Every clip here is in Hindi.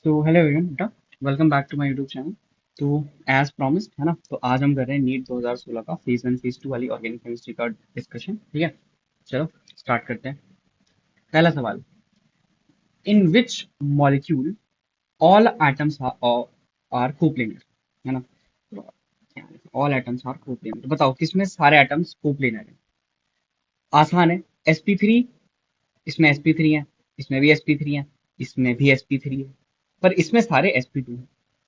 सो हेलो एवरीवन बेटा, welcome back to my YouTube channel. तो एज प्रॉमिस्ड है ना, तो आज हम कर रहे हैं नीट 2016 का फेज 1 फेज 2 वाली ऑर्गेनिक केमिस्ट्री का डिस्कशन। ठीक है, चलो स्टार्ट करते हैं। पहला सवाल, in which molecule all atoms are coplanar, है ना। ऑल एटम्स आर कोप्लेनर, बताओ किसमें सारे एटम्स कोप्लेनर है। आसान है, sp3, इसमें sp3 है, इसमें भी sp3 है, इसमें भी sp3 है, पर इसमें सारे sp2 है।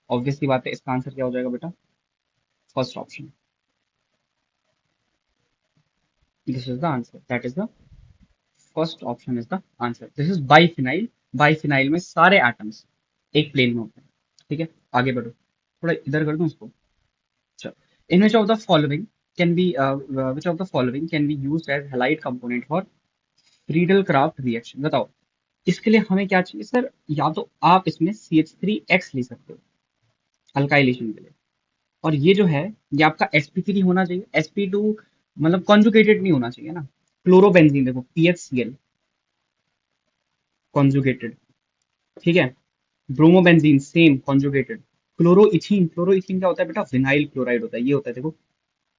ऑब्वियसली बात है, इसका आंसर क्या हो जाएगा बेटा? First option. This is the answer, that is the first option is the answer. This is biphenyl. Biphenyl में सारे एटम्स एक प्लेन में होते हैं। ठीक है, आगे बढ़ो, थोड़ा इधर कर दूं इसको। चलो, in which of the following can be which of the following can be used as halide component for Friedel Crafts reaction, बताओ इसके लिए हमें क्या चाहिए सर? या तो आप इसमें CH3X ले सकते हो अल्काइलेशन के लिए, और ये जो है ये आपका sp3 होना चाहिए। sp2 मतलब कॉन्जुगेटेड नहीं होना चाहिए ना। क्लोरोबेंजीन देखो, PHCl कॉन्जुगेटेड, ठीक है। Bromobenzene same conjugated. Chloroethene, chloroethene क्या होता है बेटा? विनाइल क्लोराइड होता है, ये होता है देखो,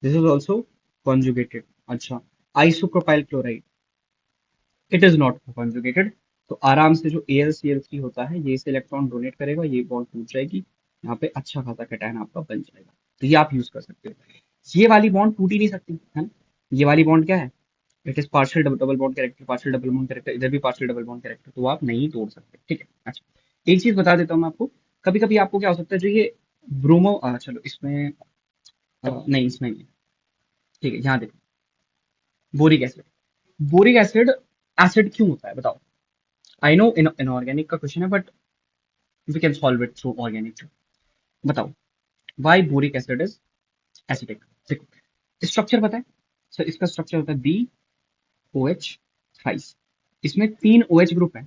दिस इज ऑल्सो कॉन्जुगेटेड। अच्छा, isopropyl chloride, it is not conjugated. तो आराम से जो AlCl3 होता है ये इसे इलेक्ट्रॉन डोनेट करेगा, ये बॉन्ड टूट जाएगी, यहाँ पे अच्छा खासा कैटायन आपका बन जाएगा। तो ये आप यूज कर सकते हो। ये वाली बॉन्ड टूट ही नहीं सकती है ना। ये वाली बॉन्ड क्या है? It is partial double bond character, partial double bond character, इधर भी पार्शियल डबल बॉन्ड कैरेक्टर, तो आप नहीं तोड़ सकते। ठीक है, अच्छा, एक चीज बता देता हूँ मैं आपको। कभी कभी आपको क्या हो सकता है, जो ये ब्रोमो चलो इसमें नहीं, इसमें नहीं है। ठीक है, यहाँ देखो, boric acid. Boric acid acid क्यों होता है बताओ? आई नो इनऑर्गेनिक का क्वेश्चन है, but we can solve it through organic. बताओ why boric acid is acidic. देखो स्ट्रक्चर पता है सर, इसका स्ट्रक्चर होता है BOH थ्राइस। इसमें 3 OH ग्रुप है।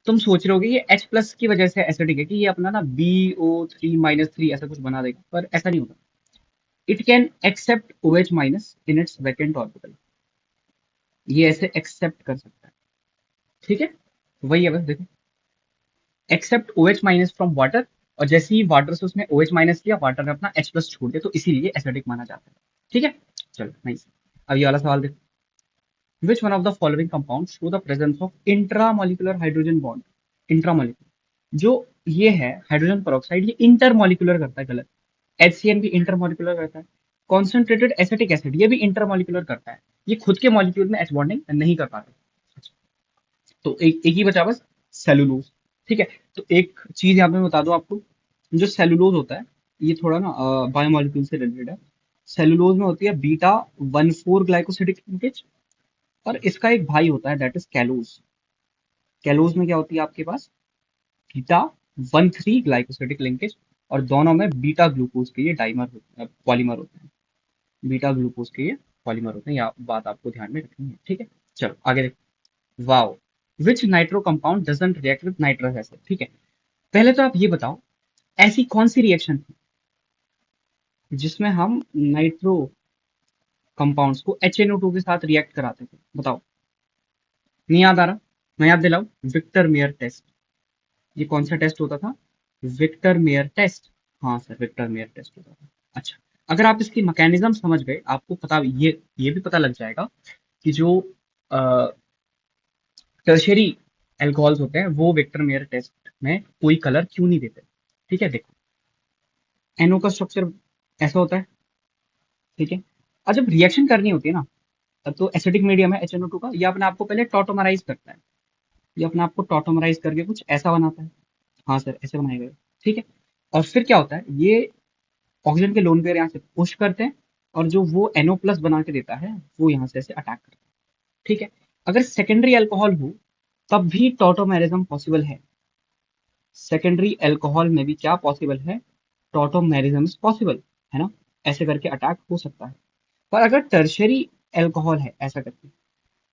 तुम सोच रहे होगे ये H+ की वजह से एसिडिक है, कि ये अपना ना BO3-3 ऐसा कुछ बना देगा, पर ऐसा नहीं होता। It can accept OH- in its vacant orbital, ये ऐसे एक्सेप्ट कर सकता है। ठीक है, वही है बस, देखो, एक्सेप्ट OH- फ्रॉम वाटर, और जैसे ही वाटर से उसने OH- लिया, वाटर ने अपना H+ छोड़ दिया, तो इसीलिए एसिडिक माना जाता है। ठीक है, चलो नाइस। अब ये वाला सवाल देखो, विच one of the following compound show the presence of intramolecular hydrogen bond. Intramolecular जो ये है हाइड्रोजन पेरोक्साइड, ये इंटरमोलिकुलर करता है, गलत। HCN भी इंटरमोलिकुलर करता है। कॉन्सेंट्रेटेड एसिटिक एसिड ये भी इंटरमोलिकुलर करता है, ये खुद के मॉलिक्यूल में H बॉन्डिंग नहीं कर पाते। तो एक ही बचा बस, सेलुलोज। ठीक है, तो एक चीज यहाँ पे मैं बता दूं आपको, जो सेलुलोज होता है ये थोड़ा ना बायोमोलिक्यूल से रिलेटेड है। सेलुलोज में होती है बीटा 1,4 ग्लाइकोसिडिक लिंकेज, और इसका एक भाई होता है दैट इज कैलोज। कैलोज में क्या होती है आपके पास? बीटा 1,3 ग्लाइकोसिडिक लिंकेज, और दोनों में बीटा ग्लूकोज के ये डाइमर पॉलीमर होते हैं। बीटा ग्लूकोज के ये पॉलीमर होते हैं, यह बात आपको ध्यान में रखनी है। ठीक है, चलो आगे देखो। Wow, which nitro compound doesn't react with nitrous acid. ठीक है, पहले तो आप ये बताओ, ऐसी कौन सी रिएक्शन थी जिसमें हम नाइट्रो कंपाउंड्स को HNO2 के साथ रिएक्ट कराते थे, बताओ। नहीं याद आ रहा? मैं याद दिलाऊं, विक्टर मेयर टेस्ट। ये कौन सा टेस्ट होता था? Victor Meyer test. हाँ सर, विक्टर मेयर टेस्ट होता था। अच्छा, अगर आप इसकी मैकेनिज्म समझ गए, आपको पता ये भी पता लग जाएगा कि जो टर्शियरी एल्कोहल्स होते हैं वो विक्टर मेयर टेस्ट में कोई कलर क्यों नहीं देते। ठीक है, देखो, NO का स्ट्रक्चर ऐसा होता है, ठीक है। और जब रिएक्शन करनी होती है ना, तो एसिडिक मीडियम है HNO2 का, ये अपने आप को पहले टॉटोमराइज करता है। ये अपने आप को टॉटोमराइज करके कुछ ऐसा बनाता है। हाँ सर, ऐसे बनाएगा ये। ठीक है, और फिर क्या होता है, ये ऑक्सीजन के लोन पेयर यहाँ से पुश करते हैं, और जो वो NO+ बना के देता है वो यहाँ से ऐसे अटैक करता है। ठीक है, अगर सेकेंडरी अल्कोहल हो तब भी टॉटोमेरिज्म पॉसिबल है। सेकेंडरी अल्कोहल में भी क्या पॉसिबल है? टॉटोमेरिज्म इज पॉसिबल, है ना। ऐसे करके अटैक हो सकता है। पर अगर टर्शरी अल्कोहल है ऐसा करके,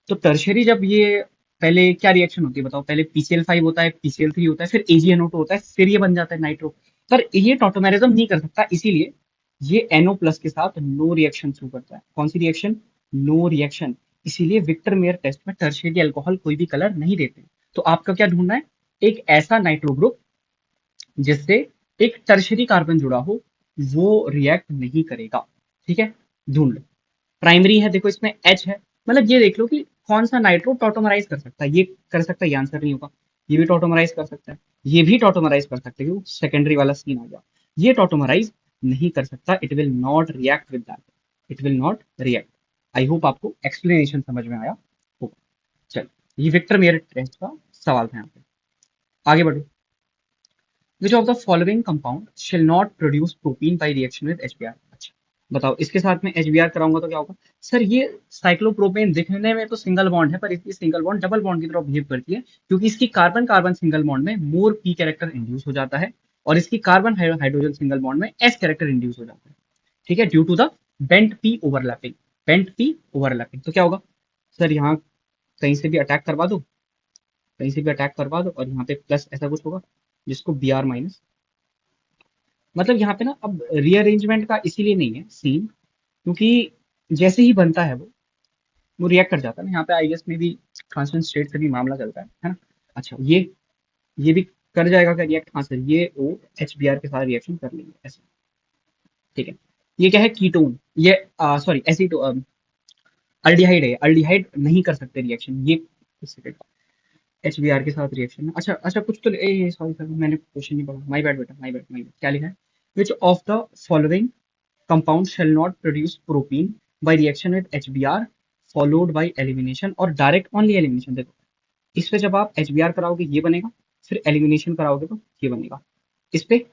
तो टर्शरी जब ये पहले क्या रिएक्शन होती है बताओ? पहले PCl5 होता है, PCl3 होता है, फिर AgNO2 होता है, फिर ये बन जाता है नाइट्रो। पर ये टॉटोमेरिज्म नहीं कर सकता, इसीलिए ये NO+ के साथ नो रिएक्शन शुरू करता है। कौन सी रिएक्शन? No reaction. इसीलिए विक्टर मेयर टेस्ट में टर्शियरी अल्कोहल कोई भी कलर नहीं देते। तो आपका क्या ढूंढना है? एक ऐसा नाइट्रो ग्रुप जिससे एक टर्शरी कार्बन जुड़ा हो वो रिएक्ट नहीं करेगा। ठीक है, ढूंढ लो। प्राइमरी है, देखो इसमें H है, मतलब ये देख लो कि कौन सा नाइट्रो टॉटोमराइज कर सकता है। ये कर सकता है, ये आंसर नहीं होगा। ये भी टॉटोमराइज कर सकता है, ये भी टॉटोमराइज कर सकते हो, सेकेंडरी वाला सीन आ गया। ये टॉटोमराइज नहीं कर सकता, it will not react with that, it will not react. I hope आपको एक्सप्लेनेशन समझ में आया होगा। चल, ये विक्टर मेरिट टेस्ट का सवाल था यहाँ पे। आगे बढ़ो। Which of the following compound shall not produce protein by reaction with HBr। अच्छा, बताओ इसके साथ में HBr कराऊंगा तो क्या होगा। सर ये साइक्लोप्रोपेन दिखने में तो सिंगल बॉन्ड है, पर इसकी सिंगल बॉन्ड डबल बॉन्ड की तरह बिहेव करती है, क्योंकि इसकी कार्बन कार्बन सिंगल बॉन्ड में मोर पी कैरेक्टर इंड्यूस हो जाता है, और इसकी कार्बन हाइड्रोजन सिंगल बॉन्ड में एस कैरेक्टर इंड्यूस हो जाता है। ठीक है, due to the bent p overlapping. Bent p overlapping तो क्या होगा। सर यहाँ कहीं से भी अटैक करवा दो, कहीं से भी अटैक करवा दो, और यहाँ पे प्लस ऐसा कुछ होगा जिसको Br माइनस, मतलब यहाँ पे ना अब रीअरेंजमेंट का इसीलिए नहीं है सीन, क्योंकि जैसे ही बनता है वो रिएक्ट कर जाता है ना। यहाँ पे आई गेस में भी कांस्टेंट स्टेट से भी मामला चलता है ना। अच्छा, ये भी कर जाएगा क्या रिएक्ट। हाँ सर, ये ओ HBr के साथ रिएक्शन कर लेंगे ऐसे। ठीक है, ये क्या है, कीटोन, ये सॉरी एसीटो अल्डिहाइड है। अल्डिहाइड नहीं कर सकते रिएक्शन ये, HBr के साथ रिएक्शन। अच्छा अच्छा, कुछ तो सॉरी सर, मैंने क्वेश्चन नहीं पढ़ा, माय बैड बेटा, माय बैड माय बैड। क्या लिखा है, विच of the following compound shall not produce propene by reaction with HBr followed by elimination or direct only elimination। देखो इस पे जब आप HBr कराओगे ये बनेगा, फिर एलिमिनेशन कराओगे तो ये बनेगा। इस पे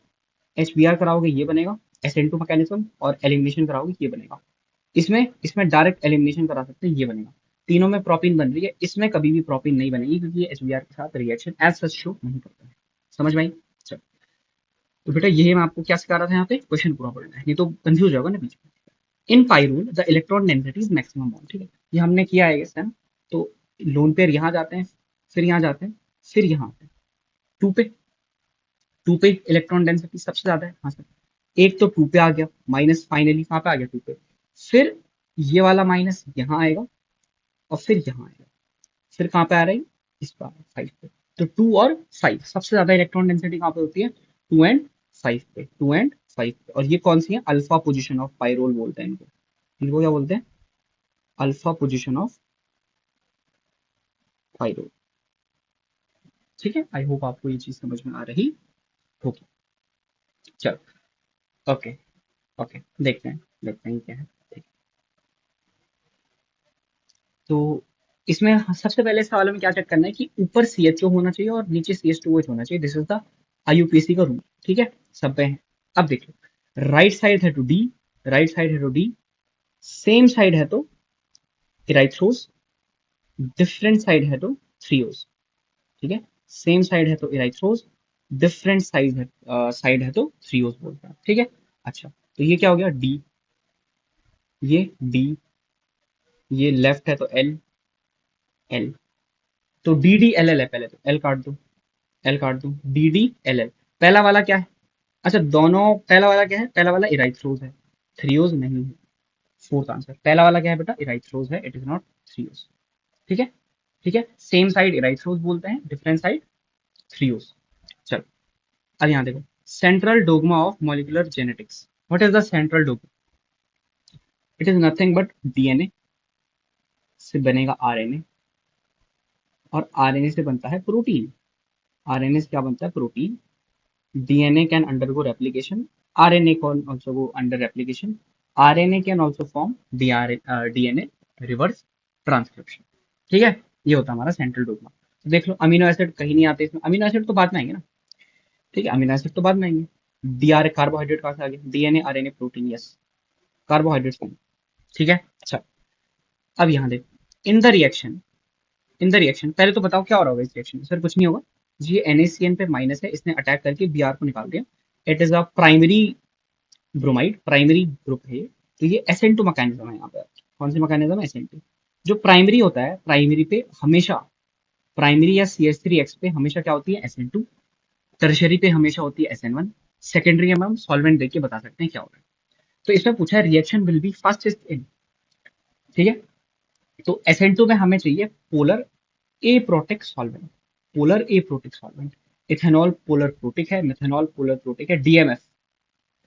HBr कराओगे ये बनेगा SN2 मैकेनिज्म, और एलिमिनेशन कराओगे ये बनेगा। इसमें इसमें डायरेक्ट एलिमिनेशन करा सकते हैं, ये बनेगा। तीनों में प्रोपीन बन रही है, इसमें कभी भी प्रोपीन नहीं बनेगी, क्योंकि ये HBr के साथ रिएक्शन एज सच शो नहीं करता है। समझ में आई। चलो, तो बेटा ये मैं आपको क्या सिखा रहा था, यहाँ पे क्वेश्चन पूरा पढ़ना है, नहीं तो कंफ्यूज होगा ना बीच में। In pyrrole the electron density is maximum bond. ठीक है, ये हमने किया है है ना। तो लोन पेयर यहाँ जाते हैं, फिर यहाँ जाते हैं, फिर यहाँ आते हैं। टू पे, टू पे इलेक्ट्रॉन डेंसिटी सबसे ज्यादा है। हाँ सर, एक तो टू पे आ गया माइनस, फाइनली कहाँ पे आ गया, टू पे। फिर ये वाला माइनस यहाँ आएगा, और फिर यहाँ आएगा, फिर कहाँ पे आ रहा है, इस पर फाइव पे। तो टू और फाइव सबसे ज्यादा इलेक्ट्रॉन डेंसिटी कहाँ पे होती है, टू एंड फाइव पे, टू एंड फाइव पे। और ये कौन सी है, अल्फा पोजिशन ऑफ पाइरोल बोलते हैं इनको। इनको क्या बोलते हैं, अल्फा पोजिशन ऑफ पाइरोल। ठीक है, आई होप आपको ये चीज समझ में आ रही होगी। चलो, ओके ओके, देखते हैं क्या है। ठीक। तो इसमें सबसे पहले सवालों में क्या चेक करना है कि ऊपर CHO होना चाहिए और नीचे CH2OH होना चाहिए। दिस इज द IUPAC का रूल। ठीक है, सब पे है। अब देख लो, राइट साइड है टू डी, राइट साइड है टू डी, सेम साइड है तो इराइथ्रोस, डिफरेंट साइड है तो थ्रियोस। ठीक है, सेम साइड है तो इराइथ्रोस, डिफरेंट साइड है तो थ्रियोस बोलते हैं। ठीक है, अच्छा, तो ये क्या हो गया, डी, ये डी, ये लेफ्ट है तो एल, एल। तो डी डी एल एल है, पहले तो एल काट दो, एल काट दो, डी डी एल एल। पहला वाला क्या है, अच्छा दोनों, पहला वाला क्या है, पहला वाला इराइथ्रोस है, थ्रियोस नहीं है। फोर्थ आंसर, पहला वाला क्या है बेटा, इराइथ्रोस है, इट इज नॉट थ्रियोस। ठीक है, ठीक है, सेम साइड इराइथ्रोस बोलते हैं, डिफरेंट साइड थ्रियोस। चलो, अब यहाँ देखो, central dogma of molecular genetics. What is the central dogma, it is nothing but DNA से बनेगा RNA, और RNA से बनता है प्रोटीन। RNA से क्या बनता है, protein. DNA can undergo replication, RNA can also go under replication, RNA can also form DNA reverse transcription। ठीक है, ये होता है हमारा सेंट्रल डोगमा। तो देख लो, अमीनो एसिड कहीं नहीं आते इसमें, अमीनो एसिड तो बाद में आएंगे ना। ठीक है, अमीनो एसिड तो बाद में आएंगे। डीआर कार्बोहाइड्रेट कहाँ से आ गया, DNA RNA protein, yes, carbohydrates नहीं। ठीक है, अच्छा, अब यहाँ देख, in the reaction, in the reaction, पहले तो बताओ क्या हो रहा होगा इस रिएक्शन में। सर कुछ नहीं होगा, ये NaCN पे माइनस है, इसने अटैक करके Br को निकाल दिया। It is a primary bromide, primary group है ये। तो ये SN2 मैकेनिज्म है यहाँ पे। कौन सी मैकेनिज्म है, SN2। जो प्राइमरी होता है, प्राइमरी पे हमेशा, प्राइमरी या CH3X पे हमेशा क्या होती है, SN2। टर्शरी पे हमेशा होती है SN1। सेकेंडरी में हम सॉल्वेंट देख के बता सकते हैं क्या हो रहा है। तो इसमें पूछा है reaction will be fastest in. ठीक है, तो SN2 में हमें चाहिए polar aprotic solvent, polar aprotic solvent. Ethanol polar protic है, मिथेनॉल पोलर प्रोटिक है, DMF,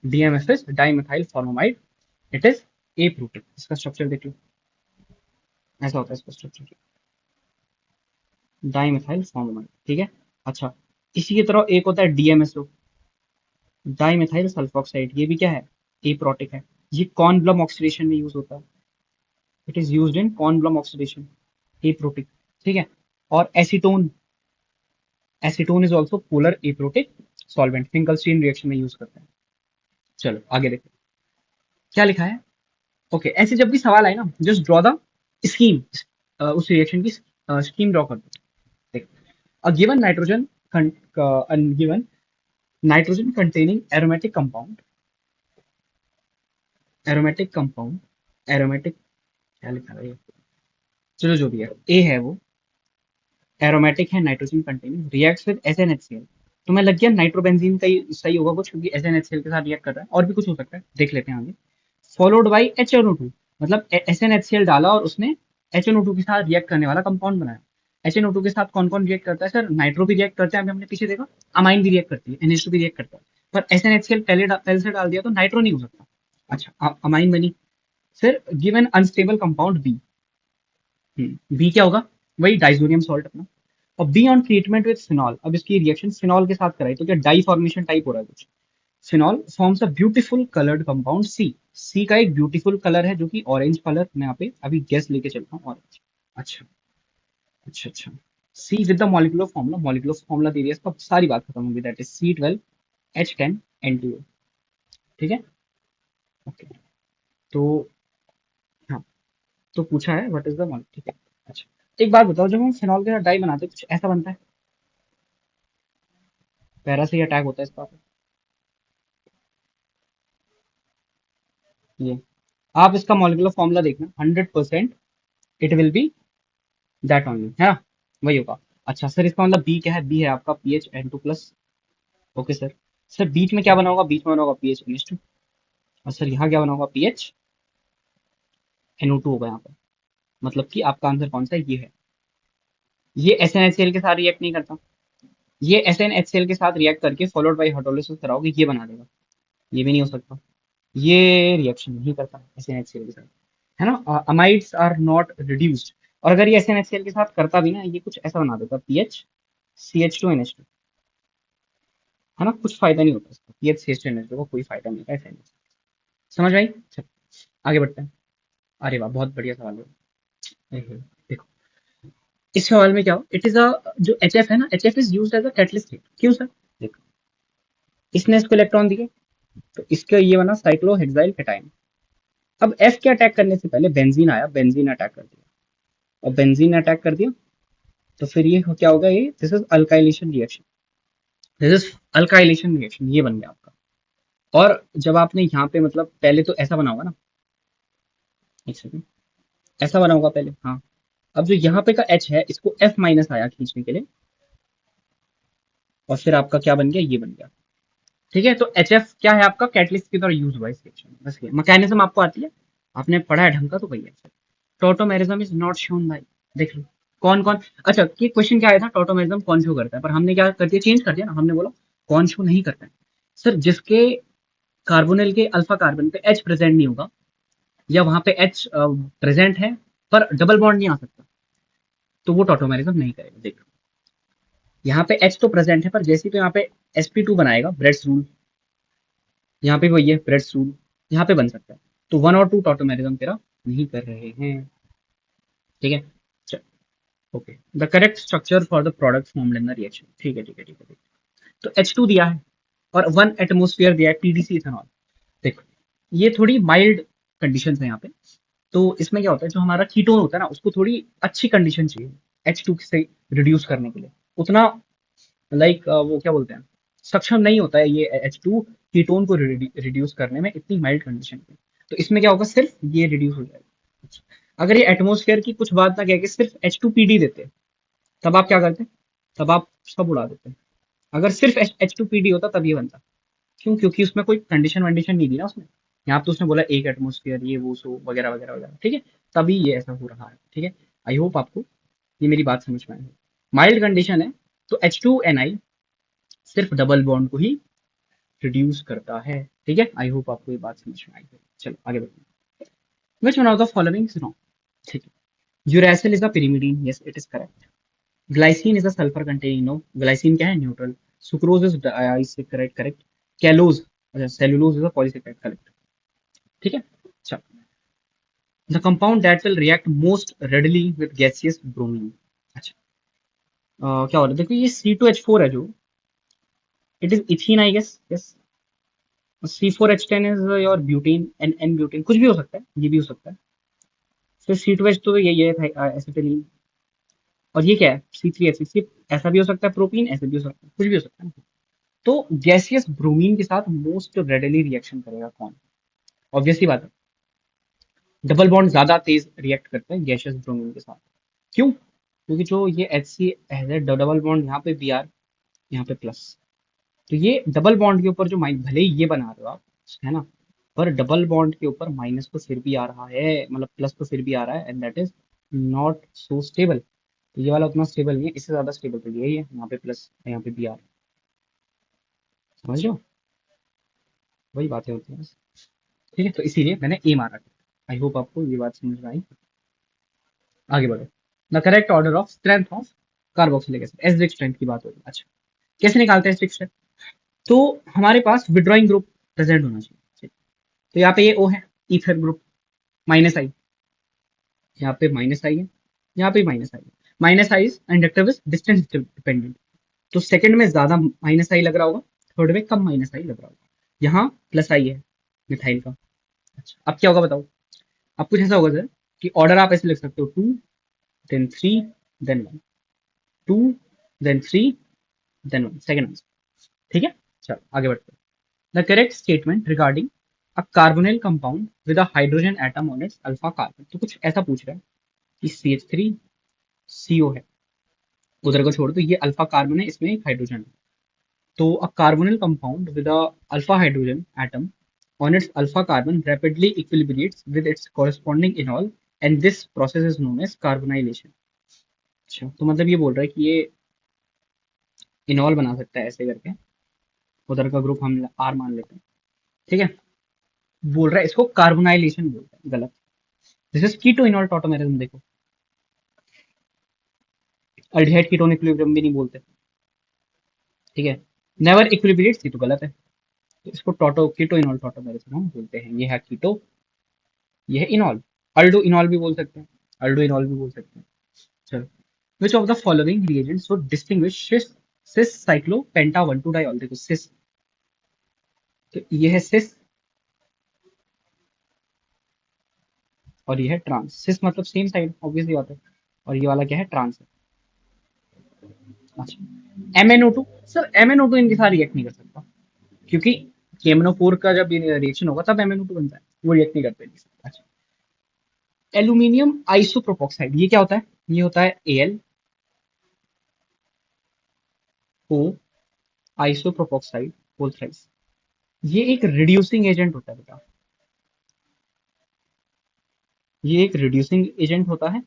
DMF is dimethyl formamide, it is aprotic. इसका स्ट्रक्चर देख लो, ऐसा होता है इसका स्ट्रक्चर, डाइमेथाइल फॉर्मोमाइड, ठीक है। अच्छा, इसी की तरह एक होता है डीएमएसओ, डाइमेथाइल सल्फोक्साइड, ये भी क्या है, ए प्रोटिक है। ये कॉर्नब्लम ऑक्सीडेशन में यूज होता है, it is used in Kornblum oxidation, aprotic, ठीक है। और acetone, acetone is also polar aprotic solvent, Finkelstein reaction में यूज करते हैं। चलो आगे देखो क्या लिखा है। ओके, ऐसे जब भी सवाल आए ना, जस्ट ड्रॉ द स्कीम, उस रिएक्शन की स्कीम ड्रॉ कर दो। देखो, a given nitrogen, given nitrogen containing aromatic compound, aromatic compound, aromatic, क्या लिखा है ये, चलो जो भी है, ए है वो, एरोमेटिक है, nitrogen containing, reacts with SnHCl। तो मैं लग गया नाइट्रोबेंजीन का ही सही होगा कुछ, क्योंकि SnHCl के साथ रिएक्ट कर रहा है, और भी कुछ हो सकता है, देख लेते हैं आगे। फॉलोड बाई HNO2, मतलब SnHCl डाला और उसने HNO2 के साथ रिएक्ट करने वाला कंपाउंड बनाया। HNO2 के साथ कौन कौन रिएक्ट करता है सर, नाइट्रो भी रिएक्ट करता है, अभी हमने पीछे देखा, अमाइन भी रिएक्ट करती है, NH2 भी रिएक्ट करता है, पर SnHCl पहले से डाल दिया तो नाइट्रो नहीं हो सकता। अच्छा, अमाइन बनी। फिर given unstable compound B, B क्या होगा, वही डाइजोनियम सॉल्ट अपना। और B on treatment with phenol, अब इसकी रिएक्शन फिनॉल के साथ कराई तो क्या डाई फॉर्मेशन टाइप हो रहा है कुछ। Phenol forms a beautiful coloured compound C, C का एक ब्यूटीफुल कलर है जो कि ऑरेंज कलर, मैं यहाँ पे अभी गैस लेके चलता हूँ, ऑरेंज। अच्छा, अच्छा, अच्छा। सी विद द मॉलिक्यूलर फॉर्मूला दे दिया इसका, सारी बात खत्म होगी, दैट इज C12H10NTO, ठीक है। ओके, तो हाँ, तो पूछा है व्हाट इज द मॉलिक्यूल, ठीक है। अच्छा, एक बात बताओ, जब हम फिनॉल के साथ डाई बनाते हैं कुछ ऐसा बनता है, पैरा से अटैक होता है इसका, ये आप इसका मॉलिक्यूलर फॉर्मूला देखना, 100% it will be that only, है ना, वही होगा। अच्छा सर, इसका मतलब बी क्या है, बी है आपका PHN2+। ओके सर, सर बीच में क्या बना होगा, बीच में बना होगा PHNH2, और सर यहाँ क्या बना होगा, PHNO2 होगा यहाँ पर। मतलब कि आपका आंसर कौन सा है, ये है। ये SnHCl के साथ रिएक्ट नहीं करता, ये SnHCl के साथ रिएक्ट करके फॉलोड बाई हाइड्रोलिसिस कराओगे, ये बना देगा, ये भी नहीं हो सकता, ये रिएक्शन नहीं करता SnHCl के साथ, है ना। अमाइड्स आर नॉट रिड्यूस्ड, और अगर ये SnHCl के साथ करता भी ना, ये कुछ ऐसा बना देता, PHCH2NH2, है ना, कुछ फायदा नहीं होता इसका, PHCH2NH2 को कोई फायदा नहीं होता ऐसे नहीं। समझ आई, चल आगे बढ़ते हैं। अरे वाह, बहुत बढ़िया सवाल है। देखो, इस सवाल में क्या हो, इट इज अ, जो HF है ना, HF is used as a catalyst, क्यों सर, देखो, इसने इसको इलेक्ट्रॉन दिए, तो इसका ये बना साइक्लोहेक्साइल कैटायन। अब F के अटैक करने से पहले बेंजीन आया, बेंजीन अटैक कर दिया, और बेंजीन ने अटैक कर दिया, तो फिर ये क्या होगा, ये this is alkylation reaction, this is alkylation reaction, ये बन गया आपका। और जब आपने यहाँ पे मतलब पहले तो ऐसा बना होगा ना, एक सेकंड, ऐसा बना होगा पहले, हाँ। अब जो यहाँ पे का H है, इसको F- आया खींचने के लिए, और फिर आपका क्या बन गया, ये बन गया, ठीक है। तो HF क्या है आपका, कैटलिस्ट की तरह यूज हुआ इस रिएक्शन में, बस ये मैकेनिज्म आपको आती है, आपने पढ़ा है ढंग का, तो भैया tautomerism is not shown by, देख लो कौन कौन। अच्छा, कि क्वेश्चन क्या आया था, टोटोमेरिज्म कौन शो करता है, पर हमने क्या कर दिया, चेंज कर दिया ना, हमने बोला कौन शो नहीं करता है। सर जिसके कार्बोनिल के अल्फा कार्बन पे H प्रेजेंट नहीं होगा, या वहां पे H प्रेजेंट है पर डबल बॉन्ड नहीं आ सकता, तो वो टोटोमेरिज्म नहीं करेगा। देख, यहाँ पे H तो प्रेजेंट है, पर जैसे तो यहाँ पे sp2 बनाएगा, ब्रेड्स रूल, यहाँ पे वही है ब्रेड्स रूल, यहाँ पे बन सकता है, तो 1 और 2 टोटोमेरिज्म तेरा नहीं कर रहे हैं, ठीक है। Okay, the correct structure for the product formed in the reaction, ठीक है, ठीक है, ठीक है, ठीक है। तो H2 दिया है, और 1 एटमोस्फियर दिया है, TDC इथेनॉल। देखो, ये थोड़ी माइल्ड कंडीशन है यहाँ पे, तो इसमें क्या होता है, जो हमारा कीटोन होता है ना, उसको थोड़ी अच्छी कंडीशन चाहिए H2 से रिड्यूस करने के लिए, उतना वो क्या बोलते हैं, सक्षम नहीं होता है ये H2 कीटोन को रिड्यूस करने में इतनी माइल्ड कंडीशन पे। तो इसमें क्या होगा, सिर्फ ये रिड्यूस हो जाएगा। अगर ये एटमोस्फेयर की कुछ बात ना कह के सिर्फ H2PD देते, तब आप क्या करते, तब आप सब उड़ा देते। अगर सिर्फ H2PD होता तब ये बनता, क्यों, क्योंकि उसमें कोई कंडीशन वंडीशन नहीं दी ना उसने, यहाँ पे उसने बोला एक एटमोस्फियर, ये वो सो वगैरह वगैरह वगैरह, ठीक है, तभी ये ऐसा हो रहा है, ठीक है। आई होप आपको ये मेरी बात समझ में आई। माइल्ड कंडीशन है, तो H2Ni सिर्फ डबल बॉन्ड को ही रिड्यूस करता है। ठीक है, आई होप आपको ये बात समझ में आई है। चलो आगे बढ़ते हैं। Which one of the following is wrong? ठीक है, uracil is a pyrimidine, yes it is correct. Glycine is a sulphur containing, no, glycine क्या है, neutral. Sucrose is correct correct. कैलोज, अच्छा cellulose is a polysaccharide, correct. ठीक है, अच्छा। The compound that will react most readily with gaseous bromine, अच्छा। क्या हो रहा है, देखो ये C2H4 है जो, it is ethene I guess, yes. C4H10 is your butane, n butane, कुछ भी हो सकता है, ये भी हो सकता है। फिर C2H तो यही है, एसिटिलीन। और ये क्या है, C3H6, ऐसा भी हो सकता है प्रोपीन, ऐसे भी हो सकता है, कुछ भी हो सकता है। तो गैसियस ब्रोमीन के साथ मोस्ट रेडली रिएक्शन करेगा कौन? ऑब्वियसली बात है, डबल बॉन्ड ज्यादा तेज रिएक्ट करते हैं गैसियस ब्रोमीन के साथ। क्यों? क्योंकि जो ये HC है, डबल बॉन्ड यहाँ पे Br, यहाँ पे प्लस, तो ये डबल बॉन्ड के ऊपर जो माइनस, भले ही ये बना रहे हो आप, है ना, पर डबल बॉन्ड के ऊपर माइनस तो फिर भी आ रहा है, मतलब प्लस तो फिर भी आ रहा है, and that is not so stable. तो ये वाला उतना स्टेबल नहीं है, इससे ज्यादा स्टेबल तो यही है, यहाँ पे प्लस, यहाँ पे Br। समझ लो, वही बातें होती हैं बस। ठीक है, तो इसीलिए मैंने ए मारा। आई होप आपको ये बात समझ में आई। आगे बढ़ो। The correct order of strength of carboxylic acid, acidic strength की बात हो रही है, अच्छा। कैसे निकालते हैं एसिडिक स्ट्रेंथ? तो हमारे पास विड्रॉइंग ग्रुप प्रेजेंट होना चाहिए, ठीक। तो यहाँ पे ये O है, ईथर ग्रुप, माइनस आई, यहाँ पे माइनस आई है, यहाँ पे माइनस आई है। Minus I is inductive, is distance dependent. तो सेकंड में ज्यादा माइनस आई लग रहा होगा, थर्ड में कम माइनस आई लग रहा होगा। यहाँ प्लस आई है मिथाइल का। अच्छा, अब क्या होगा बताओ? अब कुछ ऐसा होगा सर कि ऑर्डर आप ऐसे लिख सकते हो, 2 then 3 then 1, 2 then 3 then 1, second answer. ठीक है, चलो आगे बढ़ते हैं। The correct statement regarding a carbonyl compound with a hydrogen atom on its alpha carbon, तो कुछ ऐसा पूछ रहा है कि CH3 CO है, उधर को छोड़ दो, ये अल्फा कार्बन है, इसमें एक हाइड्रोजन है। तो a carbonyl compound with a alpha hydrogen atom on its alpha carbon rapidly equilibrates with its corresponding enol, and this process is known as carbonylation। अच्छा, तो मतलब ये बोल रहा है कि ये इनॉल बना सकता है ऐसे करके, उधर का ग्रुप हम आर मान लेते हैं। ठीक है, बोल रहा है इसको कार्बोनाइलेशन बोलते हैं, गलत। This is keto enol tautomerism, देखो। अल्डिहाइड कीटोन इक्विलिब्रियम भी नहीं बोलते, ठीक है। नेवर इक्विलिब्रेट्स, ये तो गलत है। तो इसको टोटो कीटो इनॉल टॉटोमेरिज्म हम बोलते हैं। ये है कीटो, ये है इनॉल। अल्डो इनॉल भी बोल सकते हैं, अल्डो इनॉल भी बोल सकते हैं। चलो, which of the following reagents would distinguish cis cyclopenta 1 2 diol, देखो cis, तो ये है cis और ये है ट्रांस। सिस मतलब सेम साइड, ऑब्वियसली बात है, और ये वाला क्या है, ट्रांस है। अच्छा, MnO2, सर MnO2 इनके साथ रिएक्ट नहीं कर सकता, क्योंकि KMnO4 का जब रिएक्शन होगा तब MnO2 बनता है, वो रिएक्ट नहीं करते। अच्छा, एल्यूमिनियम आइसोप्रोपोक्साइड, ये क्या होता है? ये होता है AlO आइसोप्रोपोक्साइड होल थ्राइस। ये एक रिड्यूसिंग एजेंट होता है बेटा, ये एक रिड्यूसिंग एजेंट होता है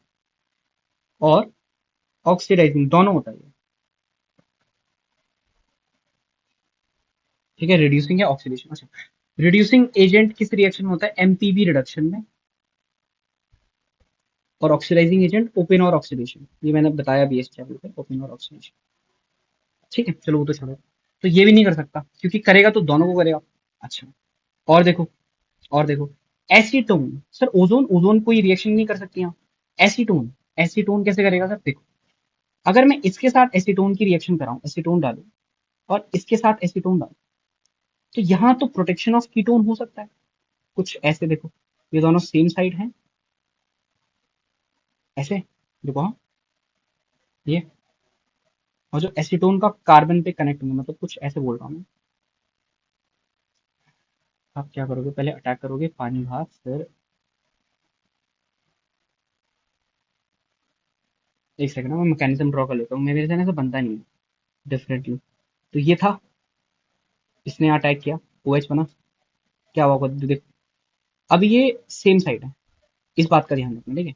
और ऑक्सीडाइजिंग दोनों होता है। ठीक है, रिड्यूसिंग या ऑक्सीडेशन। अच्छा, रिड्यूसिंग एजेंट किस रिएक्शन में होता है? MPB रिडक्शन में। और ऑक्सीडाइजिंग एजेंट ओपन और ऑक्सीडेशन, ये मैंने बताया भी इस चैप्टर पे, ओपन और ऑक्सीडेशन। ठीक है, चलो वो तो छोड़ो। तो ये भी नहीं कर सकता, क्योंकि करेगा तो दोनों को करेगा। अच्छा, और देखो, और देखो, एसीटोन, सर ओजोन, ओजोन कोई रिएक्शन नहीं कर सकती यहाँ। एसीटोन, एसीटोन कैसे करेगा सर? देखो, अगर मैं इसके साथ एसीटोन की रिएक्शन कराऊं, एसीटोन डालू, और इसके साथ एसीटोन डालू, तो यहाँ तो प्रोटेक्शन ऑफ कीटोन हो सकता है, कुछ ऐसे देखो, ये दोनों सेम साइड हैं, ऐसे देखो, हाँ, ये, और जो एसीटोन का कार्बन पे कनेक्ट होंगे, मतलब कुछ ऐसे बोल रहा हूँ मैं। आप क्या करोगे, पहले अटैक करोगे पानी भाग, फिर एक सेकंड मैं मैकेनिज्म ड्रॉ कर लेता हूँ, मेरे से ना ऐसा बनता नहीं है डेफिनेटली। तो ये था, इसने अटैक किया, OH बना, क्या हुआ देखो। अब ये सेम साइड है, इस बात का ध्यान रखना, ठीक है।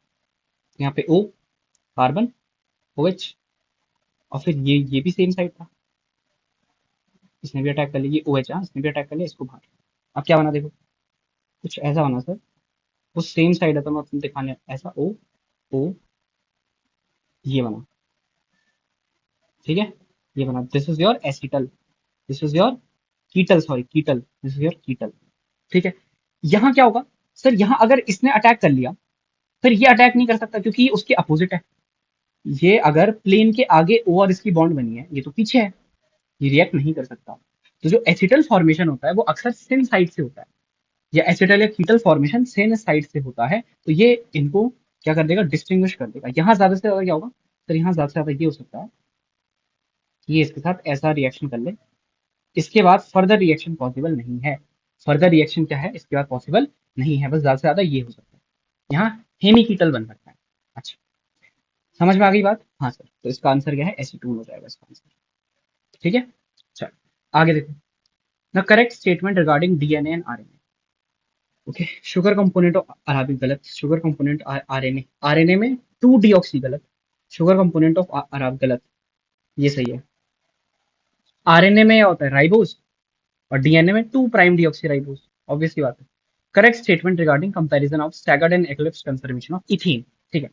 यहाँ पे O कार्बन, OH, और फिर ये भी सेम साइड था, इसने भी अटैक कर लिया, ये OH, इसने भी अटैक कर लिया, इसको बाहर। अब क्या बना देखो, कुछ ऐसा बना सर, वो सेम साइड है तो मैं आपको दिखाने, ऐसा O, ये बना, ठीक है, ये बना, this is your acetal, this is your ketal, sorry ketal, this is your ketal, ठीक है। यहाँ क्या होगा सर, यहाँ अगर इसने अटैक कर लिया, फिर ये अटैक नहीं कर सकता क्योंकि ये उसके अपोजिट है। ये अगर प्लेन के आगे O और इसकी बॉन्ड बनी है, ये तो पीछे है, ये रिएक्ट नहीं कर सकता। तो जो एसिटल फॉर्मेशन होता है वो अक्सर सिन साइड से होता है, या एसिटल या कीटल फॉर्मेशन सेन साइड से होता है, तो ये इनको क्या कर देगा, डिस्टिंग्विश कर देगा। यहाँ ज्यादा से ज्यादा क्या होगा सर, यहाँ ज्यादा से ज्यादा ये हो सकता है कि ये इसके साथ ऐसा रिएक्शन कर ले, इसके बाद फर्दर रिएक्शन पॉसिबल नहीं है। फर्दर रिएक्शन क्या है इसके बाद पॉसिबल नहीं है, बस ज्यादा से ज्यादा ये हो सकता है, यहाँ हेमिकीटल बन सकता है। अच्छा, समझ में आ गई बात? हाँ सर, तो इसका आंसर क्या है, एसीटोन हो जाएगा इसका आंसर, ठीक है। चलो आगे देखो, the correct statement regarding DNA and RNA. Okay, sugar component of Arabic गलत, शुगर कंपोनेंट आरएनए, आरएनए में 2 डीऑक्सी गलत, शुगर कंपोनेंट ऑफ अराब गलत, ये सही है। आरएनए में क्या होता है, राइबोस, और डीएनए में 2 प्राइम डीऑक्सी राइबोस, ऑब्वियसली बात है। Correct statement regarding comparison of staggered and eclipse conformation of ethane, ठीक है।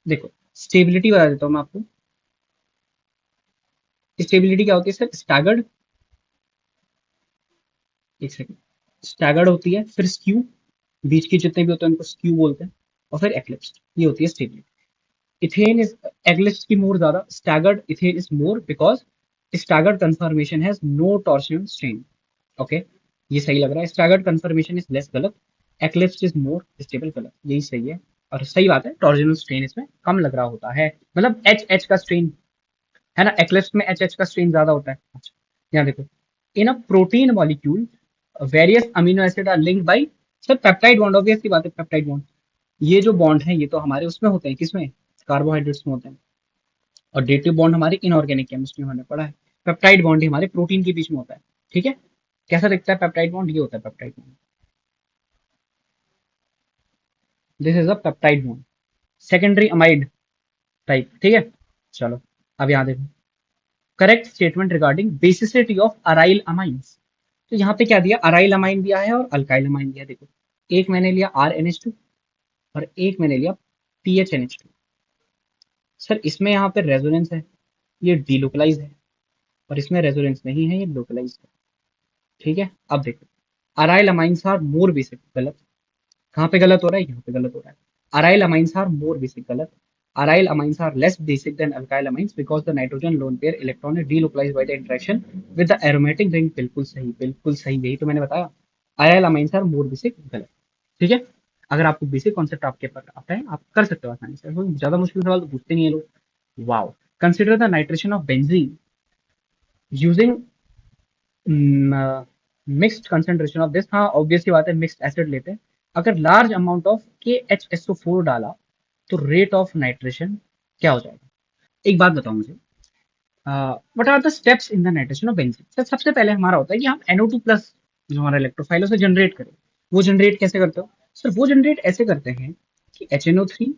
देखो, स्टेबिलिटी बता देता हूँ मैं आपको, स्टेबिलिटी क्या होती है सर, स्टैगर्ड, एक सेकंड, स्टैगर्ड होती है, फिर स्क्यू, बीच के जितने भी होते हैं उनको स्क्यू बोलते हैं, और फिर एक्लिप्स, ये होती है स्टेबिलिटी। इथेन इज, एक्लिप्स की मोर ज्यादा, staggered ethane is more because staggered conformation has no torsion strain, okay, ये सही लग रहा है। स्टैगर्ड कंफर्मेशन इज लेस गलत, एक्लिप्स इज मोर स्टेबल गलत, यही सही है। और सही बात है, टॉर्जिनल स्ट्रेन इसमें कम लग रहा होता है, मतलब एच एच का स्ट्रेन है ना, एक्लिप्स में एच एच का स्ट्रेन ज्यादा होता है। अच्छा, यहाँ देखो, in a protein molecule various amino acid are linked by, sir peptide bond, obviously बात है, पेप्टाइड बॉन्ड, ये जो बॉन्ड है ये तो हमारे उसमें होते हैं, किसमें, कार्बोहाइड्रेट्स में होते हैं, और डेटिव बॉन्ड हमारे इनऑर्गेनिक केमिस्ट्री में हमने पढ़ा है। पेप्टाइड बॉन्ड हमारे प्रोटीन के बीच में होता है, ठीक है। कैसा दिखता है पेप्टाइड बॉन्ड, ये होता है peptide bond, this is a peptide bond, secondary amide type, ठीक है। चलो अब यहाँ देखो, correct statement regarding basicity of aryl amines. तो यहाँ पे क्या दिया, अराइल अमाइन दिया है और अल्काइल अमाइन दिया है। देखो, एक मैंने लिया RNH2 और एक मैंने लिया PHNH2। सर इसमें यहाँ पे रेजोनेंस है, ये डीलोकलाइज है, और इसमें रेजोनेंस नहीं है, ये लोकलाइज है, ठीक है। अब देखो, aryl amines are more basic गलत, कहाँ पे गलत हो रहा है, यहाँ पे गलत हो रहा है। Aryl amines are more basic गलत, aryl amines are less basic than alkyl amines because the nitrogen lone pair electron is delocalized by the interaction with the aromatic ring, बिल्कुल सही, बिल्कुल सही, यही तो मैंने बताया, aryl amines are more basic गलत, ठीक है। अगर आपको बेसिक कॉन्सेप्ट आपके पास आता है, आप कर सकते हो आसानी से, ज्यादा मुश्किल सवाल तो पूछते नहीं है लोग। Wow, consider the nitration of benzene using mixed concentration of this, हाँ ऑब्वियसली बात है, मिक्स्ड एसिड लेते हैं, अगर लार्ज अमाउंट ऑफ KHSO4 डाला तो रेट ऑफ नाइट्रेशन क्या हो जाएगा। एक बात बताओ मुझे, what are the steps in the nitration of benzene. Sir सबसे पहले हमारा होता है कि हम NO2 प्लस जो हमारा इलेक्ट्रोफाइल उसे जनरेट करें। वो जनरेट कैसे करते हो सर, वो जनरेट ऐसे करते हैं कि HNO3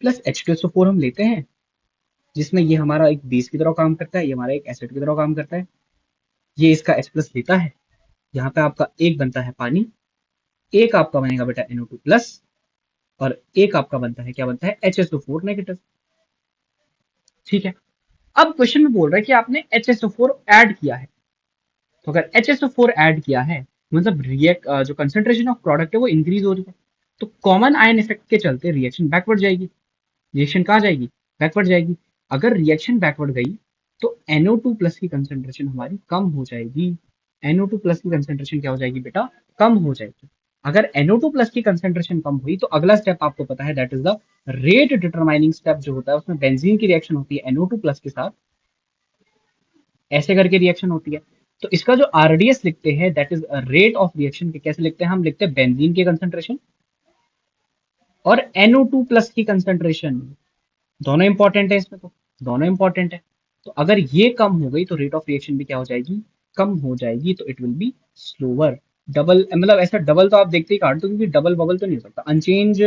प्लस H2SO4 हम लेते हैं, जिसमें ये हमारा एक बेस की तरह काम करता है, ये हमारा एक एसिड की तरह काम करता है, ये इसका H प्लस लेता है, यहाँ पे आपका एक बनता है पानी, एक आपका बनेगा बेटा NO2 प्लस, और एक आपका बनता है, क्या बनता है, HSO4 नेगेटिव, ठीक है। अब क्वेश्चन में बोल रहा है कि आपने HSO4 ऐड किया है, तो अगर HSO4 ऐड किया है मतलब रिएक्ट जो कंसेंट्रेशन ऑफ प्रोडक्ट है वो इंक्रीज हो रही है, तो कॉमन आयन इफेक्ट के चलते रिएक्शन बैकवर्ड जाएगी, रिएक्शन कहाँ जाएगी, बैकवर्ड जाएगी। अगर रिएक्शन बैकवर्ड गई तो NO2 प्लस की कंसेंट्रेशन हमारी कम हो जाएगी, NO2 प्लस की कंसेंट्रेशन क्या हो जाएगी बेटा, कम हो जाएगी। अगर NO2 प्लस की कंसेंट्रेशन कम हुई तो अगला स्टेप आपको पता है, that is the rate determining step जो होता है, उसमें बेंजीन की रिएक्शन होती है NO2 प्लस के साथ, ऐसे करके रिएक्शन होती है। तो इसका जो RDS लिखते हैं, that is rate of reaction, के कैसे लिखते हैं, हम लिखते हैं बेंजीन की कंसेंट्रेशन और NO2 प्लस की कंसेंट्रेशन, दोनों इंपॉर्टेंट है इसमें, तो दोनों इंपॉर्टेंट है। तो अगर ये कम हो गई तो रेट ऑफ रिएक्शन भी क्या हो जाएगी, कम हो जाएगी, तो it will be slower. Double मतलब ऐसा डबल तो आप देखते ही काट दो, क्योंकि डबल बबल तो नहीं हो सकता, अनचेंज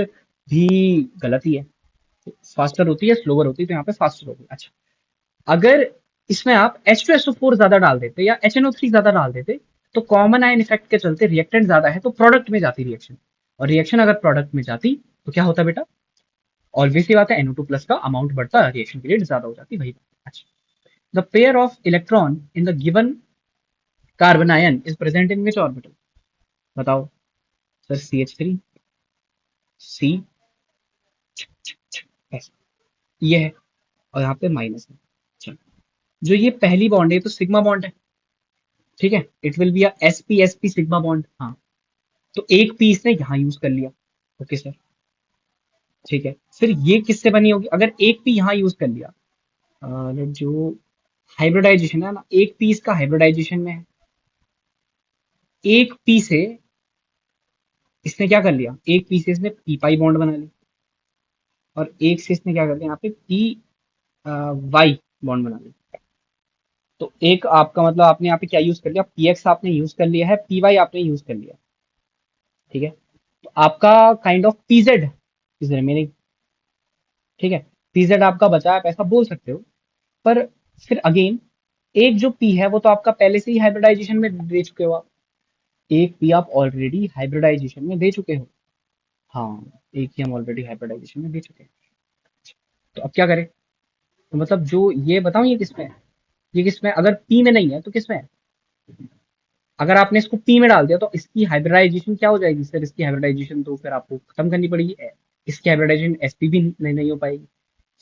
भी गलत ही है, फास्टर होती है स्लोअर होती है, तो यहाँ पे फास्टर होगी। अच्छा, अगर इसमें आप H2SO4 ज्यादा डाल देते या HNO3 ज्यादा डाल देते, तो कॉमन आयन इफेक्ट के चलते रिएक्टेंट ज्यादा है तो प्रोडक्ट में जाती रिएक्शन, और रिएक्शन अगर प्रोडक्ट में जाती तो क्या होता बेटा, ऑब्वियसली बात है NO2 प्लस का अमाउंट बढ़ता, रिएक्शन पीरियड ज्यादा हो जाती, वही बात। अच्छा, the pair of electron in the given carbon ion is present in which orbital, बताओ सर। CH3, C, S, ये है, और यहाँ पे माइनस है। अच्छा, जो ये पहली बॉन्ड है तो सिग्मा बॉन्ड है, ठीक है, it will be a sp sigma bond, हाँ। तो एक पी इसने यहाँ यूज कर लिया, ओके सर, ठीक है। फिर ये किससे बनी होगी, अगर एक पी यहाँ यूज कर लिया, जो हाइब्रिडाइजेशन है ना, एक पी इसका हाइब्रिडाइजेशन में है, एक पी से इसने क्या कर लिया, एक पी से इसने पी पाई बॉन्ड बना ली, और एक से इसने क्या कर लिया यहाँ पे पी वाई बॉन्ड बना ली। तो एक आपका मतलब आपने यहाँ पे क्या यूज कर लिया, पी एक्स आपने यूज कर लिया है, पी वाई आपने यूज कर लिया, ठीक है। तो आपका kind of PZ is remaining, ठीक है। पीजेड आपका बचा, आप ऐसा बोल सकते हो। पर फिर अगेन, एक जो पी है वो तो आपका पहले से ही हाइब्रिडाइजेशन में दे चुके हो आप, एक पी आप ऑलरेडी हाइब्रिडाइजेशन में दे चुके हो, हाँ, एक ही हम ऑलरेडी हाइब्रिडाइजेशन में दे चुके हैं। तो अब क्या करें, तो मतलब जो ये बताऊं ये किसमें है, ये किसमें, अगर पी में नहीं है तो किसमें है, अगर आपने इसको पी में डाल दिया तो इसकी हाइब्रिडाइजेशन क्या हो जाएगी सर, इसकी हाइब्रिडाइजेशन तो फिर आपको खत्म करनी पड़ेगी, इसकी हाइब्रिडाइजेशन sp भी नहीं हो पाएगी,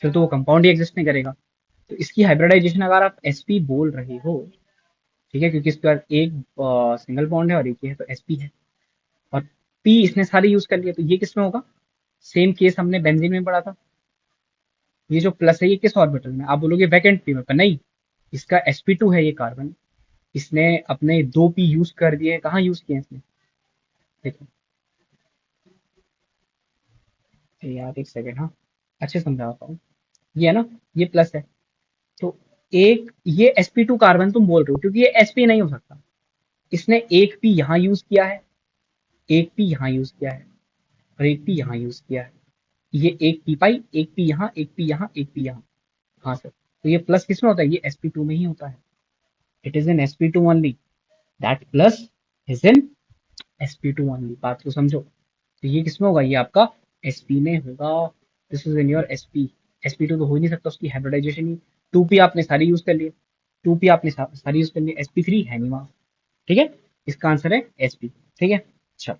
फिर तो वो कंपाउंड ही एग्जिस्ट नहीं करेगा। तो इसकी हाइब्रिडाइजेशन अगर आप sp बोल रहे हो, ठीक है, क्योंकि इसके बाद एक सिंगल बॉन्ड है और एक ही है तो sp है, और p इसने सारे यूज कर लिए, तो ये किसमें होगा, सेम केस हमने बेंजीन में पढ़ा था, ये जो प्लस है ये किस ऑर्बिटल में, आप बोलोगे वैकेंट पी में, पर नहीं, इसका sp2 है ये कार्बन, इसने अपने दो पी यूज कर दिए, कहाँ यूज किए इसने, देखो यार एक सेकेंड, हाँ, अच्छे समझाता हूँ, ये है ना, ये प्लस है, तो एक ये sp2 कार्बन तुम बोल रहे हो क्योंकि ये sp नहीं हो सकता, इसने एक पी यहाँ यूज किया है, एक पी यहाँ यूज किया है, और एक पी यहाँ यूज किया है, ये एक पी पाई, एक पी यहाँ, एक पी यहाँ, एक पी यहाँ, हाँ सर, तो ये प्लस किसमें होता है, ये sp2 में ही होता है, it is in sp2 only, that plus is in sp2 only, बात को समझो। तो ये किसमें होगा, ये आपका sp में होगा, this is in your sp2 तो हो ही नहीं सकता, उसकी हाइब्रिडाइजेशन ही, 2p आपने सारी यूज कर लिए, 2p आपने सारी यूज कर ली, sp3 है नहीं वहां, ठीक है, इसका आंसर है sp, ठीक है। अच्छा,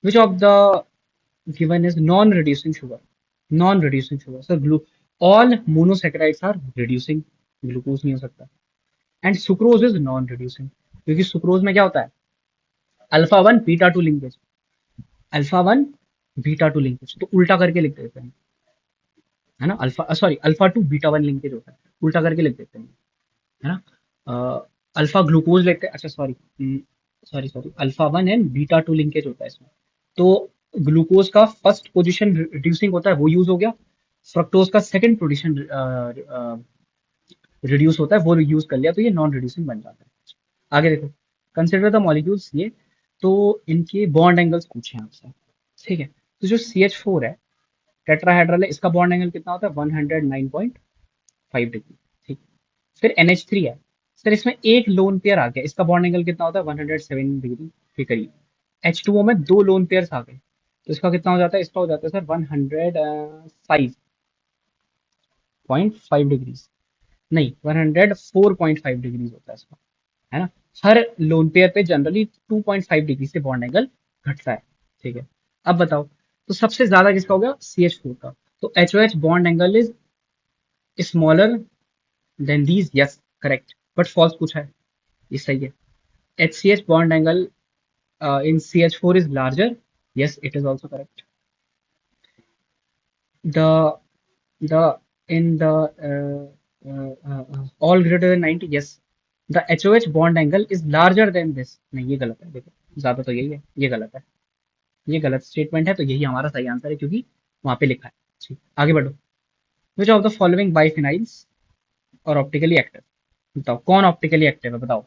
which of the given is non reducing sugar, non reducing sugar sir, glu all monosaccharides are reducing, glucose नहीं हो सकता, and sucrose is non reducing, क्योंकि सुक्रोज में क्या होता है, alpha one beta two linkage, alpha one beta two linkage, तो उल्टा करके लिख देते हैं, है ना, alpha sorry alpha two beta one linkage होता है, उल्टा करके लिख देते हैं, है ना, अल्फा ग्लूकोज लेते हैं, अच्छा sorry, sorry sorry, alpha one and beta two linkage होता है इसमें, तो ग्लूकोज का फर्स्ट पोजीशन रिड्यूसिंग होता है वो यूज हो गया, फ्रक्टोज का सेकंड पोजीशन रिड्यूस होता है वो यूज कर लिया, तो ये नॉन रिड्यूसिंग बन जाता है। आगे देखो, कंसिडर द मॉलिक्यूल्स, ये तो इनके बॉन्ड एंगल्स पूछे हैं आपसे, ठीक है। तो जो CH4 है, टेट्राहेड्रल है, इसका बॉन्ड एंगल कितना होता है, 109.5 डिग्री, ठीक। फिर NH3 है, सर इसमें एक लोन पेयर आ गया, इसका बॉन्ड एंगल कितना होता है, 107 डिग्री के करीब, H2O में दो लोन पेयर्स आ गए, तो इसका कितना हो जाता है, इसका हो जाता है सर 105.5 डिग्री, नहीं 104.5 डिग्रीज होता है इसका, है ना। हर लोन पेयर पे जनरली 2.5 डिग्री से बॉन्ड एंगल घटता है, ठीक है। अब बताओ, तो सबसे ज्यादा किसका हो गया, CH4 का, तो HOH bond angle is smaller than these, yes correct, but false पूछा है, ये सही है। HCH bond angle in CH4 is larger, yes it is also correct, the the in the all greater than 90, yes, the HOH bond angle is larger than this, नहीं ये गलत है, देखो ज्यादा तो यही है, ये गलत है, ये गलत स्टेटमेंट है, तो यही हमारा सही आंसर है क्योंकि वहां पे लिखा है, ठीक, आगे बढ़ो, which of the following biphenyls और ऑप्टिकली एक्टिव, बताओ कौन ऑप्टिकली एक्टिव है, बताओ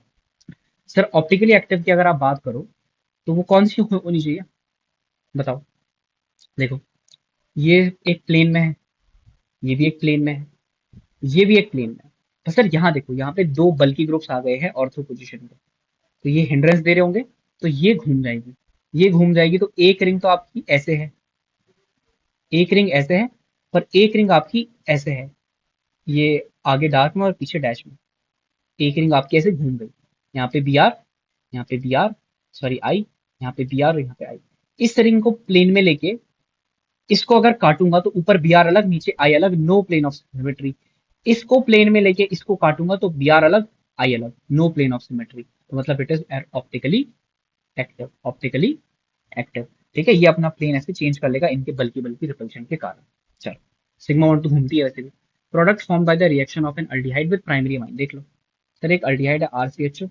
सर। ऑप्टिकली एक्टिव की अगर आप बात करो तो वो कौन सी होनी चाहिए, बताओ, देखो ये एक प्लेन में है, ये भी एक प्लेन में है, ये भी एक प्लेन में है, तो सर यहाँ देखो, यहाँ पे दो बल्की ग्रुप्स आ गए हैं ऑर्थो पोजीशन पे, तो ये हिंड्रेंस दे रहे होंगे, तो ये घूम जाएगी, ये घूम जाएगी, तो एक रिंग तो आपकी ऐसे है, एक रिंग ऐसे है, पर एक रिंग आपकी ऐसे है, ये आगे डार्क में और पीछे डैश में, एक रिंग आपकी ऐसे घूम गई, यहाँ पे बी आर, यहाँ पे बी आर, सॉरी आई, यहाँ पे बी आर और यहाँ पे आई। इस रिंग को प्लेन में लेके इसको अगर काटूंगा तो ऊपर बी आर अलग, नीचे आई अलग, नो प्लेन ऑफ सिमेट्री। इसको प्लेन में लेके इसको काटूंगा तो बी आर अलग, आई अलग, नो प्लेन ऑफ सिमेट्री, तो मतलब it is optically active, optically active. ठीक है, ये अपना प्लेन ऐसे चेंज कर लेगा इनके बल्कि बल्कि रिपल्शन के कारण। चलो, सिग्मा वन तो घूमती है वैसे भी। Product form by the reaction of an aldehyde with primary amine, देख लो सर, एक अल्डिहाइड है आर सी एच ओ,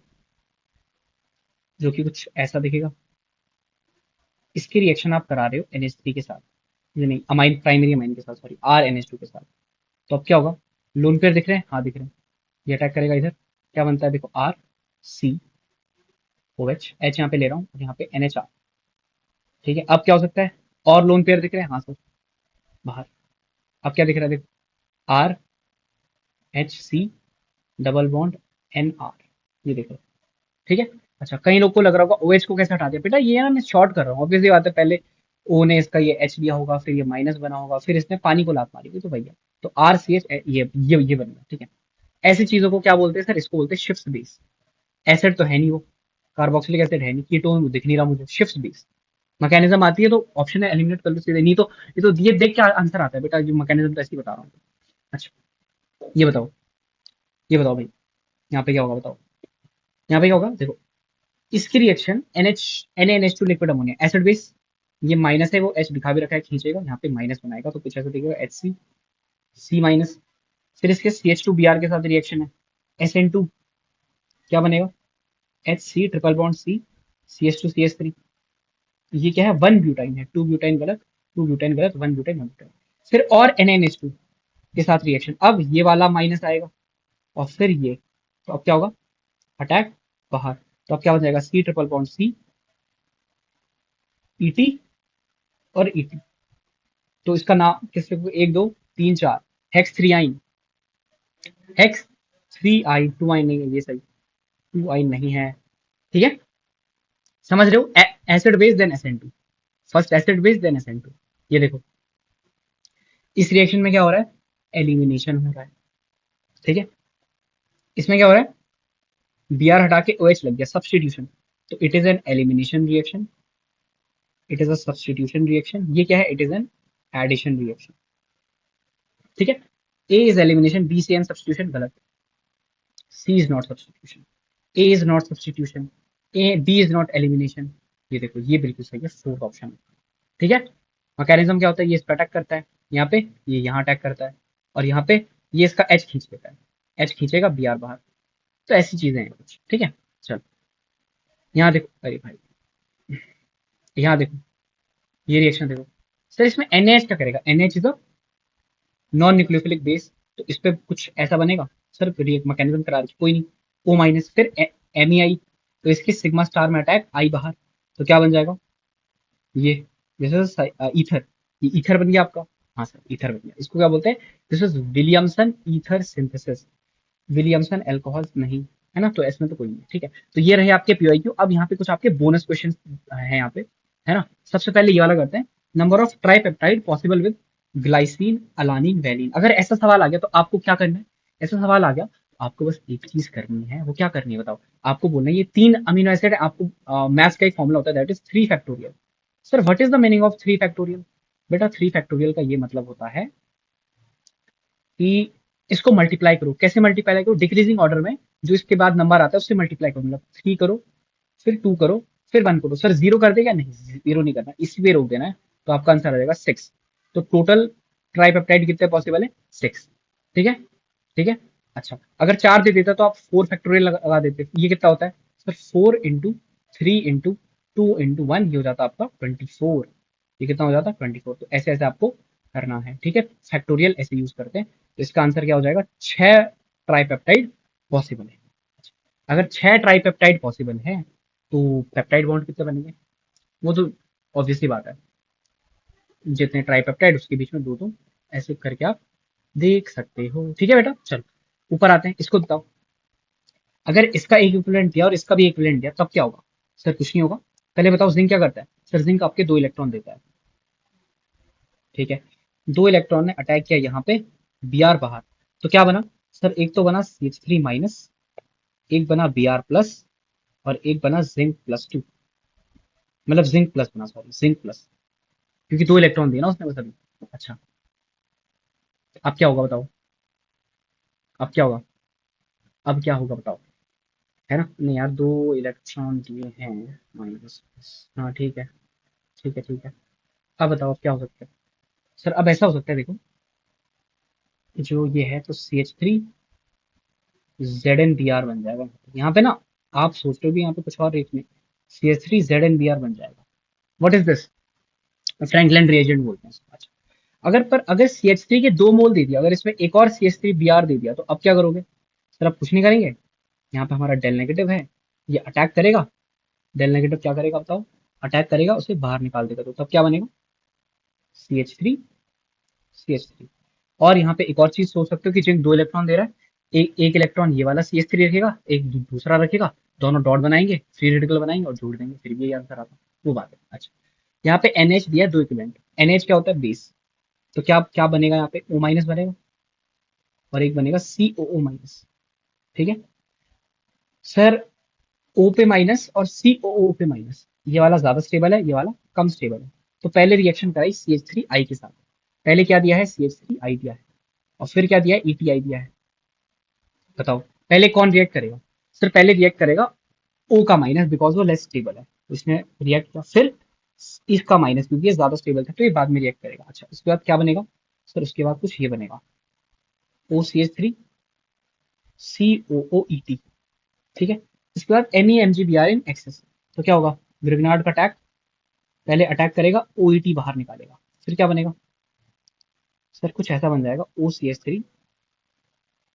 जो कि कुछ ऐसा दिखेगा, इसकी रिएक्शन आप करा रहे हो NH3 के साथ, ये नहीं अमाइन, प्राइमरी अमाइन के साथ, सॉरी RNH2 के साथ, तो अब क्या होगा, लोन पेयर दिख रहे हैं, हाँ दिख रहे हैं, ये अटैक करेगा इधर, क्या बनता है देखो, RCOH, H यहाँ पे ले रहा हूँ, और यहाँ पे NHR। ठीक है, अब क्या हो सकता है, और लोन पेयर दिख रहे हैं, हाँ सर बाहर। अब क्या दिख रहा है देखो, RHC डबल बॉन्ड NR, ये देखो। ठीक है, अच्छा कई लोग को लग रहा होगा OH को कैसे हटा दिया, बेटा ये ना मैं शॉर्ट कर रहा हूँ, ऑब्वियसली बात है, पहले O ने इसका ये H लिया होगा, फिर ये माइनस बना होगा, फिर इसने पानी को लात मारी होगी, तो भैया तो RCH ये बनेगा। ठीक है, ऐसी चीजों को क्या बोलते हैं सर, इसको बोलते हैं शिफ्ट बेस। एसिड तो है नहीं वो, कार्बोक्सिलिक एसिड है नहीं, कीटोन दिख नहीं रहा मुझे, शिफ्ट बेस मैकेनिज्म आती है, तो ऑप्शन है एलिमिनेट कर लो सीधे, नहीं तो ये देख के आंसर आता है बेटा, जो मैकेनिज्म तो ऐसे ही बता रहा हूँ। अच्छा, ये बताओ, ये बताओ भाई, यहाँ पे क्या होगा बताओ, यहाँ पे क्या होगा देखो, इसकी reaction NaNH2 liquid ammonia acid base, ये माइनस है, वो H दिखा भी रखा है, खींचेगा यहाँ पे माइनस बनाएगा, तो कुछ ऐसा दिखेगा HC माइनस। फिर इसके CH2Br के साथ रिएक्शन है, SN2 क्या बनेगा, HC triple bond C, CH2CH3, ये क्या है, वन ब्यूटाइन है, टू ब्यूटाइन गलत, टू ब्यूटाइन गलत, वन ब्यूटाइन, वन ब्यूटाइन। फिर और NaNH2 के साथ रिएक्शन, अब ये वाला माइनस आएगा, और फिर ये, तो अब क्या होगा, अटैक बाहर, तो अब क्या हो जाएगा, C triple bond C, ET और ET, तो इसका नाम किस, एक दो तीन चार, हेक्स थ्री आइन, हेक्स थ्री आई, टू आई नहीं है ये सही, टू आई नहीं है। ठीक है, समझ रहे हो, acid base then SN2, first acid base then SN2। ये देखो, इस रिएक्शन में क्या हो रहा है, एलिमिनेशन हो रहा है। ठीक है, इसमें क्या हो रहा है, बी आर हटा के OH लग गया, सब्सटीट्यूशन, तो it is an elimination reaction, it is a substitution reaction. ये क्या है, it is an addition reaction. ठीक है, A is elimination, B C an substitution, गलत, C is not substitution, A is not substitution, A B is not elimination. ये देखो, ये बिल्कुल सही है, फोर्थ ऑप्शन। ठीक है, मैकेनिज्म क्या होता है, ये इस पर अटैक करता है, यहाँ पे ये यहाँ अटैक करता है, और यहाँ पे ये इसका एच खींच लेता है, एच खींचेगा बी आर बाहर, तो ऐसी चीजें हैं कुछ। ठीक है, चलो यहाँ देखो, अरे भाई यहाँ देखो, ये रिएक्शन देखो सर, इसमें NaH क्या करेगा, NH is a non nucleophilic base, तो इस पे कुछ ऐसा बनेगा सर, मैकेनिज्म करा रही कोई नहीं, O माइनस, फिर MEI, तो इसके सिग्मा स्टार में अटैक, आई बाहर, तो क्या बन जाएगा, ये जैसे ईथर, ये ईथर बन गया आपका, हाँ सर ईथर बन गया, इसको क्या बोलते हैं, this is Williamson ether synthesis, Williamson alcohol नहीं है ना, तो इसमें तो कोई नहीं। ठीक है, तो ये रहे आपके PYQ। अब यहाँ पे कुछ आपके बोनस क्वेश्चन है यहाँ पे, है ना। सबसे पहले ये वाला करते हैं, number of tripeptide possible with glycine alanine valine. अगर ऐसा सवाल आ गया तो आपको क्या करना है, ऐसा सवाल आ गया तो आपको बस एक चीज करनी है, वो क्या करनी है बताओ, आपको बोलना है ये तीन अमीनो एसिड है, आपको मैथ्स का एक फॉर्मूला होता है, that is 3 factorial. Sir what is the meaning of 3 factorial, बेटा 3 फैक्टोरियल का ये मतलब होता है कि इसको मल्टीप्लाई करो, कैसे मल्टीप्लाई करो, डिक्रीजिंग ऑर्डर में, जो इसके बाद नंबर आता है उससे मल्टीप्लाई करो, मतलब 3 करो, फिर 2 करो, फिर 1 करो। सर 0 कर देगा, नहीं 0 नहीं करना, इसी पे रोक देना है, तो आपका आंसर आ जाएगा 6। तो टोटल ट्राइपेप्टाइड कितने पॉसिबल है, 6। ठीक है, ठीक है। अच्छा, अगर 4 दे देता तो आप 4 फैक्टोरियल लगा देते, ये कितना होता है सर, 4 इंटू 3 इंटू 2 इंटू 1, ये हो जाता आपका 24, ये कितना हो जाता है 24। तो ऐसे ऐसे आपको करना है। ठीक है, फैक्टोरियल ऐसे यूज करते हैं, तो इसका आंसर क्या हो जाएगा, 6 ट्राइपेप्टाइड पॉसिबल है। अगर 6 ट्राइपेप्टाइड पॉसिबल है तो पेप्टाइड बॉन्ड कितने बनेंगे, वो तो ऑब्वियसली बात है, जितने ट्राइपेप्टाइड उसके बीच में दो दो, ऐसे करके आप देख सकते हो। ठीक है बेटा, चलो ऊपर आते हैं, इसको बताओ। अगर इसका एक इक्विवेलेंट दिया और इसका भी इक्विवेलेंट दिया तब क्या होगा? सर कुछ नहीं होगा। पहले बताओ जिंक क्या करता है? सर जिंक आपके 2 इलेक्ट्रॉन देता है, ठीक है। 2 इलेक्ट्रॉन ने अटैक किया यहाँ पे, Br बाहर, तो क्या बना? सर एक तो बना CH3 माइनस, एक बना Br प्लस, और एक बना जिंक प्लस 2, मतलब जिंक प्लस बना, सॉरी जिंक प्लस, क्योंकि 2 इलेक्ट्रॉन दिए ना उसने बस अभी। अच्छा, अब क्या होगा बताओ? अब क्या होगा? अब क्या होगा बताओ? है ना, नहीं यार 2 इलेक्ट्रॉन दिए हैं, माइनस, हाँ ठीक है, ठीक है ठीक है। अब बताओ अब क्या हो सकता है? सर अब ऐसा हो सकता है, देखो, जो ये है तो CH3 ZnBr बन जाएगा यहाँ पे ना। आप सोच रहे हो कि यहाँ पे कुछ और रेट में, CH3 ZnBr बन जाएगा। What is this? Franklin reagent बोलते हैं इसको। अच्छा, अगर CH3 के 2 मोल दे दिया, अगर इसमें एक और CH3Br दे दिया, तो अब क्या करोगे? सर अब कुछ नहीं करेंगे, यहाँ पे हमारा डेल नेगेटिव है, ये अटैक करेगा। डेल नेगेटिव क्या करेगा बताओ? अटैक करेगा, उसे बाहर निकाल देगा, तो तब क्या बनेगा? CH3 और यहाँ पे एक और चीज सोच सकते हो कि जिंक 2 इलेक्ट्रॉन दे रहा है, एक इलेक्ट्रॉन ये वाला CH3 रखेगा, एक दूसरा रखेगा, दोनों डॉट बनाएंगे, फ्री रेडिकल बनाएंगे और जोड़ देंगे, फिर भी ये आंसर आता, वो बात है। अच्छा, यहाँ पे NH दिया 2 इक्विवेलेंट, NH क्या होता है? बेस, तो क्या क्या बनेगा यहाँ पे? O माइनस बनेगा, और एक बनेगा COO माइनस, ठीक है। सर O पे माइनस और COO पे माइनस, ये वाला ज्यादा स्टेबल है, ये वाला कम स्टेबल है। तो पहले रिएक्शन कराई CH3I के साथ। पहले क्या दिया है? CH3I दिया है, और फिर क्या दिया है? ETI दिया है। बताओ पहले कौन रिएक्ट करेगा? सर पहले रिएक्ट करेगा O का माइनस, बिकॉज वो लेस स्टेबल है, उसने रिएक्ट किया। फिर इसका माइनस, क्योंकि ये ज्यादा स्टेबल था, तो ये बाद में रिएक्ट करेगा। अच्छा, उसके बाद क्या बनेगा? सर उसके बाद कुछ ये बनेगा, OCH3COOET, ठीक है। इसके बाद MEMGBr इन एक्सेस, तो क्या होगा? ग्रिग्नार्ड का अटैक, पहले अटैक करेगा, OET बाहर निकालेगा, फिर क्या बनेगा? सर कुछ ऐसा बन जाएगा, OCH3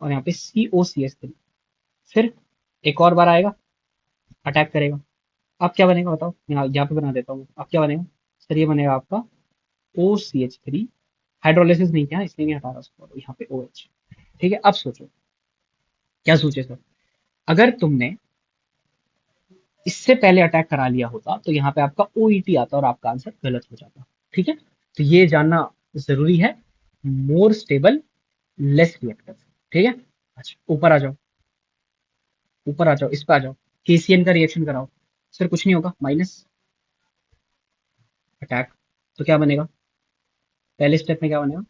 और यहाँ पे COCH3, फिर एक और बार आएगा, अटैक करेगा। अब क्या बनेगा बताओ? यहाँ पे बना देता हूँ, अब क्या बनेगा? सर ये बनेगा आपका OCH3, हाइड्रोलिसिस नहीं किया इसलिए नहीं हटा रहा उसको, यहाँ पे OH, ठीक है। अब सोचो, क्या सोचे सर? अगर तुमने इससे पहले अटैक करा लिया होता तो यहाँ पे आपका OET आता और आपका आंसर गलत हो जाता, ठीक है। तो ये जानना जरूरी है, मोर स्टेबल लेस रिएक्टिव, ठीक है। अच्छा, ऊपर आ जाओ, ऊपर आ जाओ, इस पे आ जाओ, KCN का रिएक्शन कराओ। सर कुछ नहीं होगा, माइनस, अटैक, तो क्या बनेगा? पहले स्टेप में क्या बनेगा?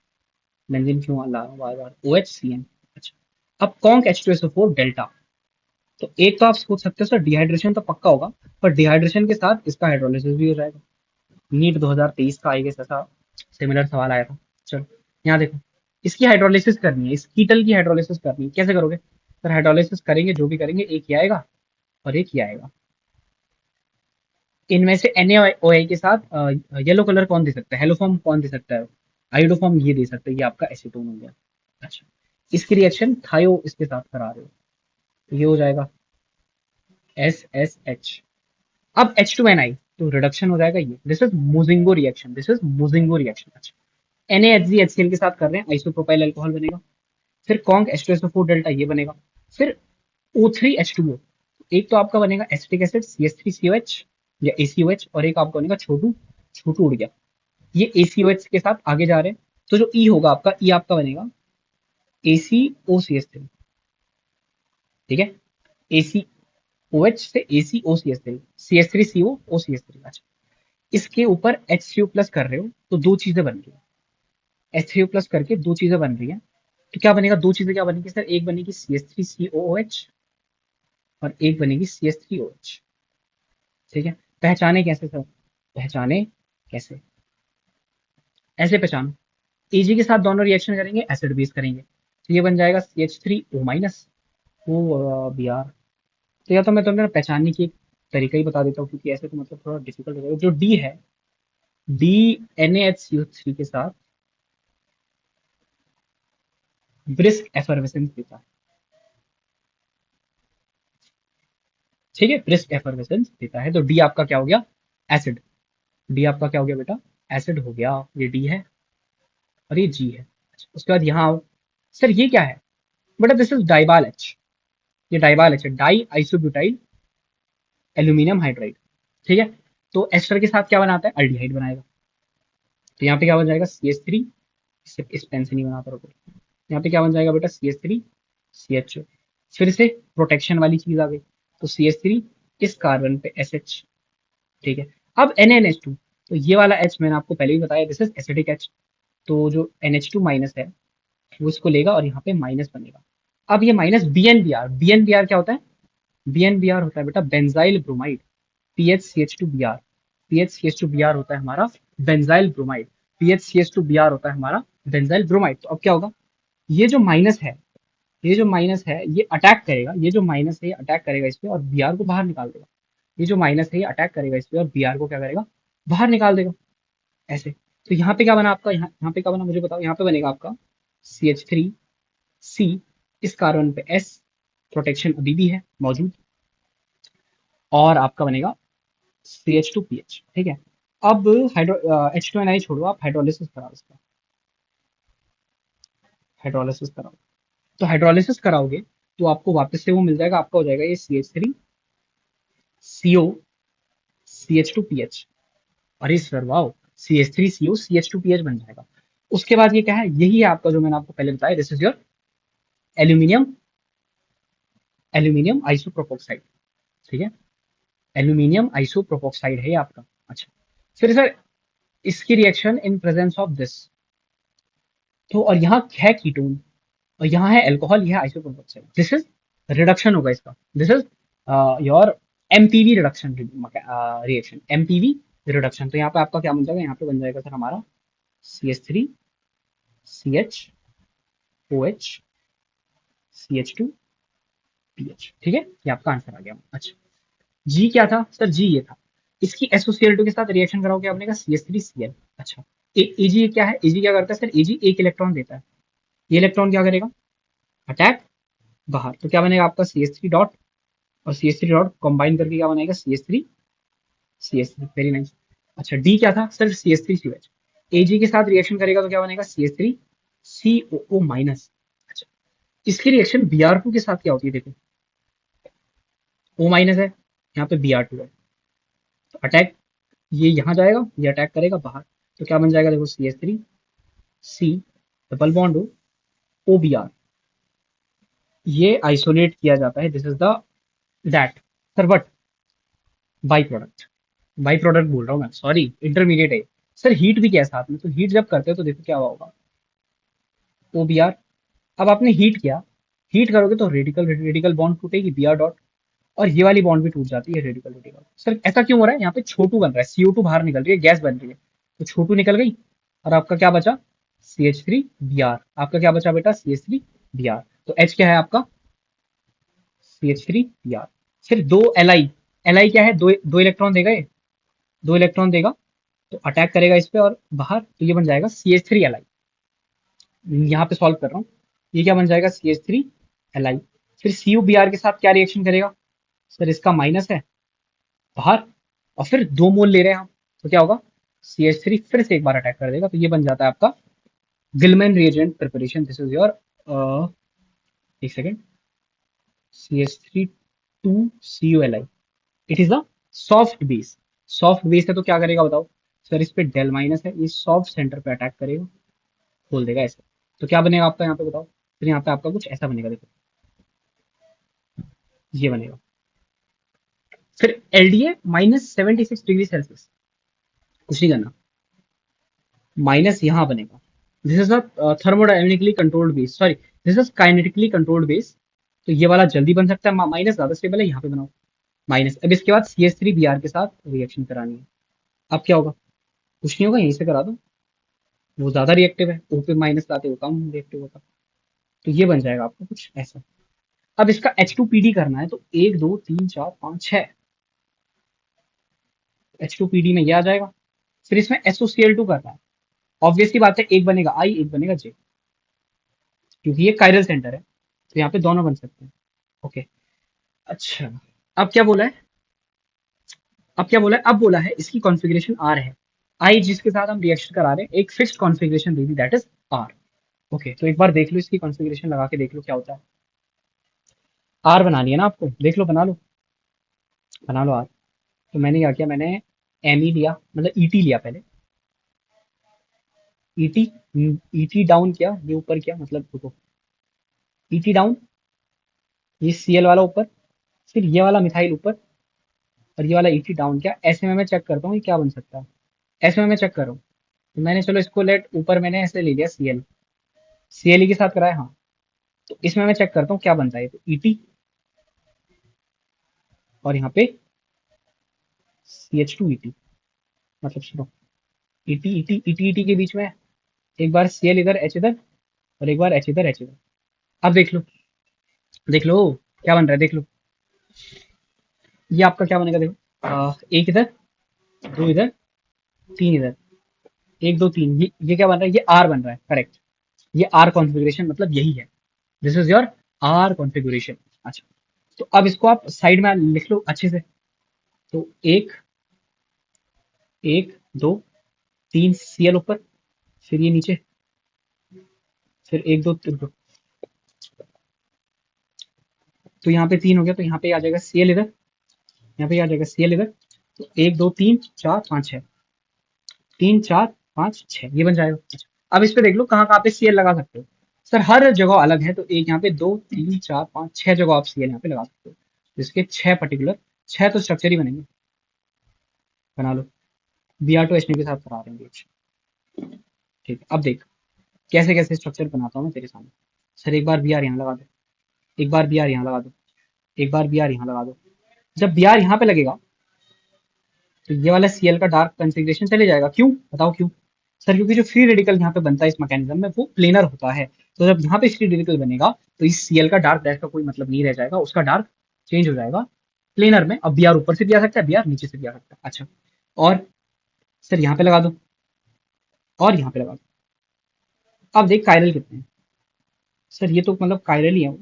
बेंजीन क्यों ला बार बार? OHCN। अच्छा, अब कॉन्क H2SO4 डेल्टा, तो एक तो आप सोच सकते हो सर डिहाइड्रेशन तो पक्का होगा, पर डिहाइड्रेशन के साथ इसका हाइड्रोलिसिस भी हो जाएगा। नीट 2023 का आई गेस ऐसा सिमिलर सवाल आया था। चलो यहाँ देखो, इसकी हाइड्रोलिसिस करनी है, इस कीटल की हाइड्रोलिसिस करनी है, कैसे करोगे? सर हाइड्रोलिसिस करेंगे, जो भी करेंगे, एक ही आएगा और एक ही आएगा। इनमें से NaOH के साथ येलो कलर कौन दे सकता है? हेलोफॉर्म कौन दे सकता है? आइडोफॉर्म ये दे सकता है, ये आपका एसीटोन हो गया। अच्छा, इसकी रिएक्शन थायो इसके साथ करा रहे हो, तो ये हो जाएगा SSH। अब H2NI, तो रिडक्शन हो जाएगा ये, this is Mozingo reaction, this is Mozingo reaction. अच्छा, NaHgHCl के साथ कर रहे हैं, आइसोप्रोपाइल अल्कोहल बनेगा। फिर कॉन्क H2SO4 डेल्टा ये बनेगा। फिर O3H2O, एक तो आपका बनेगा एसिटिक एसिड CH3COH या ACOH, और एक आपका बनेगा छोटू, छोटू उड़ गया, ये ACOH के साथ आगे जा रहे हैं। तो जो E होगा आपका, E आपका बनेगा ACOCH3, ठीक है। ACOH से ACOCH3, CH3CO OCH3। अच्छा, इसके ऊपर HCO प्लस कर रहे हो तो दो चीजें बन रही है, HCO प्लस करके दो चीजें बन रही हैं, तो क्या बनेगा? दो चीजें क्या बनेगी सर? एक बनेगी CH3COOH और एक बनेगी CH3OH, ठीक है। पहचाने कैसे सर? पहचाने कैसे? ऐसे पहचानो, Ag के साथ दोनों रिएक्शन करेंगे, एसिड बेस करेंगे, तो ये बन जाएगा CH3O माइनस, ओ Br। तो या तो मैं तुम्हें पहचानने की एक तरीका ही बता देता हूँ, क्योंकि ऐसे तो मतलब थोड़ा डिफिकल्ट हो जाएगा। जो डी है, डी NaHCO3 के साथ ब्रिस्क एफर्वेसेंस देता है, ठीक है, ब्रिस्क एफर्वेसेंस देता है। तो डी आपका क्या हो गया? एसिड। डी आपका क्या हो गया बेटा? एसिड हो गया, ये डी है और ये जी है। अच्छा, उसके बाद यहाँ आओ, सर ये क्या है? बेटा दिस इज डाइबाल एच, ये डाइबाल एच है, डाई आइसोब्यूटाइल एल्यूमिनियम हाइड्राइड। ठीक है, तो एस्टर के साथ क्या बनाता है, अल्डिहाइड बनाएगा। तो यहाँ पे क्या बन जाएगा CH3, इस पेन से नहीं बनाता रुको, यहाँ पे क्या बन जाएगा बेटा CH3 CH। फिर से प्रोटेक्शन वाली चीज आ गई, तो CH3 इस कार्बन पे SH। ठीक है, अब NaNH2, तो ये वाला H मैंने आपको पहले ही बताया दिस इज एसिडिक H, तो जो NH2 माइनस है वो इसको लेगा और यहाँ पे माइनस बनेगा। अब ये माइनस BnBr, BnBr क्या होता है, BnBr होता है बेटा बेंजाइल ब्रोमाइड, PHCH2Br, PHCH2Br होता है हमारा बेंजाइल ब्रोमाइड, PHCH2Br होता है हमारा बेंजाइल ब्रोमाइड। तो अब क्या होगा, ये जो माइनस है, ये जो माइनस है ये अटैक करेगा, ये जो माइनस है ये अटैक करेगा इस पे और Br को बाहर निकाल देगा। ये जो माइनस है ये अटैक करेगा इस पे और Br को क्या करेगा, बाहर निकाल देगा, ऐसे। तो यहाँ पे क्या बना आपका, यहाँ पे क्या बना मुझे बताओ, यहाँ पे बनेगा आपका CH3C, इस कार्बन पे S, प्रोटेक्शन अभी भी है मौजूद, और आपका बनेगा CH2PH। ठीक है, अब हाइड्रो H2NI छोड़ो, आप हाइड्रोलिसिस कराओ इसका, हाइड्रोलिसिस कराओ। तो हाइड्रोलिसिस कराओगे तो आपको वापस से वो मिल जाएगा, आपका हो जाएगा ये CH3CO CH2PH। अरे सर वाओ, CH3CO CH2PH बन जाएगा। उसके बाद ये क्या है, यही है आपका जो मैंने आपको पहले बताया, this is your aluminium, aluminium आइसोप्रोपोक्साइड। ठीक है, एल्यूमिनियम आइसोप्रोपोक्साइड है ये आपका। अच्छा, फिर सर इसकी reaction in presence of this, तो और यहाँ है कीटोन और यहाँ है अल्कोहल, यह आइसोप्रोपोक्साइड, दिस इज रिडक्शन होगा इसका, this is your MPV reduction reaction, MPV reduction. तो यहाँ पे आपका क्या बन जाएगा, यहाँ पे बन जाएगा सर हमारा CH3CHOH CH2PH। ठीक है, ये आपका आंसर आ गया। अच्छा, जी क्या था सर, जी ये था, इसकी SOCl2 के साथ रिएक्शन कराओ, क्या बनेगा CH3Cl। अच्छा, एजी क्या है, एजी क्या करता है सर, एजी एक इलेक्ट्रॉन देता है, ये इलेक्ट्रॉन क्या करेगा, अटैक बाहर, तो क्या बनेगा आपका CH3 डॉट और CH3 डॉट कंबाइन करके क्या बनेगा CH3 वेरी नाइस। अच्छा, डी क्या था सर, CH3COH, एजी के साथ रिएक्शन करेगा तो क्या बनेगा CH3COO माइनस। अच्छा, इसकी रिएक्शन Br2 के साथ क्या होती है, देखो O माइनस है, यहाँ पे Br2 है, तो अटैक ये यहाँ जाएगा, ये अटैक करेगा बाहर, तो क्या बन जाएगा देखो CH3C डबल बॉन्ड OBr, ये आइसोलेट किया जाता है, this is the that sir what, by product, by product बोल रहा हूँ मैं, सॉरी इंटरमीडिएट है सर। हीट भी क्या है साथ में, तो हीट जब करते हो तो देखो क्या होगा, OBr। अब आपने हीट किया, हीट करोगे तो रेडिकल रेडिकल बॉन्ड टूटेगी Br डॉट, और ये वाली बॉन्ड भी टूट जाती है रेडिकल रेडिकल। सर ऐसा क्यों हो रहा है, यहाँ पे छोटू बन रहा है, CO2 बाहर निकल रही है, गैस बन रही है, तो छोटू निकल गई और आपका क्या बचा CH3Br, आपका क्या बचा बेटा CH3Br। तो H क्या है आपका CH3Br। फिर दो Li, Li क्या है, दो इलेक्ट्रॉन देगा ये, दो इलेक्ट्रॉन देगा तो अटैक करेगा इस पे और बाहर, तो ये बन जाएगा CH3Li। यहाँ पे सॉल्व कर रहा हूँ, ये क्या बन जाएगा CH3Li। फिर CuBr के साथ क्या रिएक्शन करेगा सर, इसका माइनस है बाहर, और फिर 2 मोल ले रहे हैं हम, तो क्या होगा CH3 फिर से एक बार अटैक कर देगा, तो ये बन जाता है आपका Gilman reagent preparation, this is your एक second CH3 2CuLi, it is the soft base, soft base है तो क्या करेगा बताओ सर, इस पे डेल माइनस है, ये सॉफ्ट सेंटर पे अटैक करेगा, खोल देगा ऐसे, तो क्या बनेगा आपका यहाँ पे बताओ, फिर यहाँ पे आपका कुछ ऐसा बनेगा, देखो ये बनेगा। फिर LDA -76 डिग्री सेल्सियस, कुछ नहीं करना, माइनस यहाँ बनेगा, this is a thermodynamically controlled base, sorry this is kinetically controlled base, तो ये वाला जल्दी बन सकता है, माइनस ज्यादा स्टेबल है, यहाँ पे बनाओ माइनस। अब इसके बाद CH3Br के साथ रिएक्शन करानी है, अब क्या होगा, कुछ नहीं होगा, यहीं से करा दो, वो ज्यादा रिएक्टिव है, O पे माइनस लाते वो कम रिएक्टिव होता, तो ये बन जाएगा आपको कुछ ऐसा। अब इसका H2PD करना है, तो 1 2 3 4 5 6, H2PD में ये आ जाएगा। फिर इसमें SOCl2 करना है, ऑब्वियसली बात है, एक बनेगा I एक बनेगा J, क्योंकि ये कायरल सेंटर है, तो यहाँ पे दोनों बन सकते हैं। ओके, अच्छा, अब क्या बोला है, अब क्या बोला है, अब बोला है इसकी कॉन्फ़िगरेशन R है, I जिसके साथ हम रिएक्शन करा रहे हैं एक fixed configuration they the, that is R। Okay, तो एक बार देख लो इसकी कॉन्फ़िगरेशन लगा के देख लो क्या होता है। आर बनानी है ना आपको, देख लो बना लो, बना लो आर। तो मैंने क्या किया, मैंने एम ई लिया, मतलब ईटी लिया पहले, ईटी, ईटी डाउन किया, ये ऊपर किया, मतलब देखो, ईटी डाउन, ये सीएल वाला ऊपर, फिर ये वाला मिथाइल ऊपर, और ये वाला ईटी डाउन किया। ऐसे में मैं चेक करता हूँ ये क्या बन सकता है, ऐसे में मैं चेक कर रहा हूँ। तो मैंने चलो इसको लेट ऊपर मैंने ऐसे ले लिया सीएल, सीएल के साथ कराया, हाँ। तो इसमें मैं चेक करता हूँ क्या बनता है, तो ईटी और यहाँ पे CH2 ईटी, मतलब सुनो, ईटी ईटी ईटी ईटी के बीच में एक बार सीएल इधर, एच इधर, और एक बार एच इधर, एच इधर। अब देख लो, देख लो क्या बन रहा है, देख लो, ये आपका क्या बनेगा देखो, एक इधर, दो इधर, तीन इधर, एक दो तीन, ये क्या बन रहा है, ये आर बन रहा है, करेक्ट। ये आर कॉन्फ़िगरेशन मतलब यही है, this is your R configuration. अच्छा, तो अब इसको आप साइड में लिख लो अच्छे से। तो एक, एक, दो, तीन सीएल ऊपर, फिर ये नीचे, फिर एक दो तीन, तो यहाँ पे तीन हो गया, तो यहाँ पे आ जाएगा सीएल इधर, यहाँ पे आ जाएगा सीएल इधर। तो एक दो तीन चार पाँच छः, तीन चार पाँच छः, ये बन जाएगा। अच्छा, अब इस पे देख लो कहाँ कहाँ पे सीएल लगा सकते हो। सर हर जगह अलग है, तो एक यहाँ पे, दो तीन चार पाँच छह जगह आप सीएल यहाँ पे लगा सकते हो, जिसके छह पर्टिकुलर, छह तो स्ट्रक्चर ही बनेंगे। बना लो, Br2 के साथ करा रहे हैं। ठीक है, अब देख कैसे कैसे स्ट्रक्चर बनाता हूँ मैं तेरे सामने। सर एक बार बी आर यहाँ लगा दो, एक बार बी आर यहाँ लगा दो, एक बार बी आर यहाँ लगा दो। जब बी आर यहाँ पे लगेगा, तो ये वाला सीएल का डार्क कॉन्फ़िगरेशन चले जाएगा। क्यों, बताओ क्यों। सर क्योंकि जो फ्री रेडिकल यहाँ पे बनता है इस मैकेनिज्म में, वो प्लेनर होता है। तो जब यहाँ पे फ्री रेडिकल बनेगा, तो इस सीएल का डार्क डैश का कोई मतलब नहीं रह जाएगा, उसका डार्क चेंज हो जाएगा प्लेनर में। अब बी आर ऊपर से भी आ सकता है, बी आर नीचे से भी आ सकता है। अच्छा, और सर यहाँ पे लगा दो, और यहाँ पे लगा दो। अब देख कायरल कितने हैं। सर ये तो मतलब कायरल ही है वो,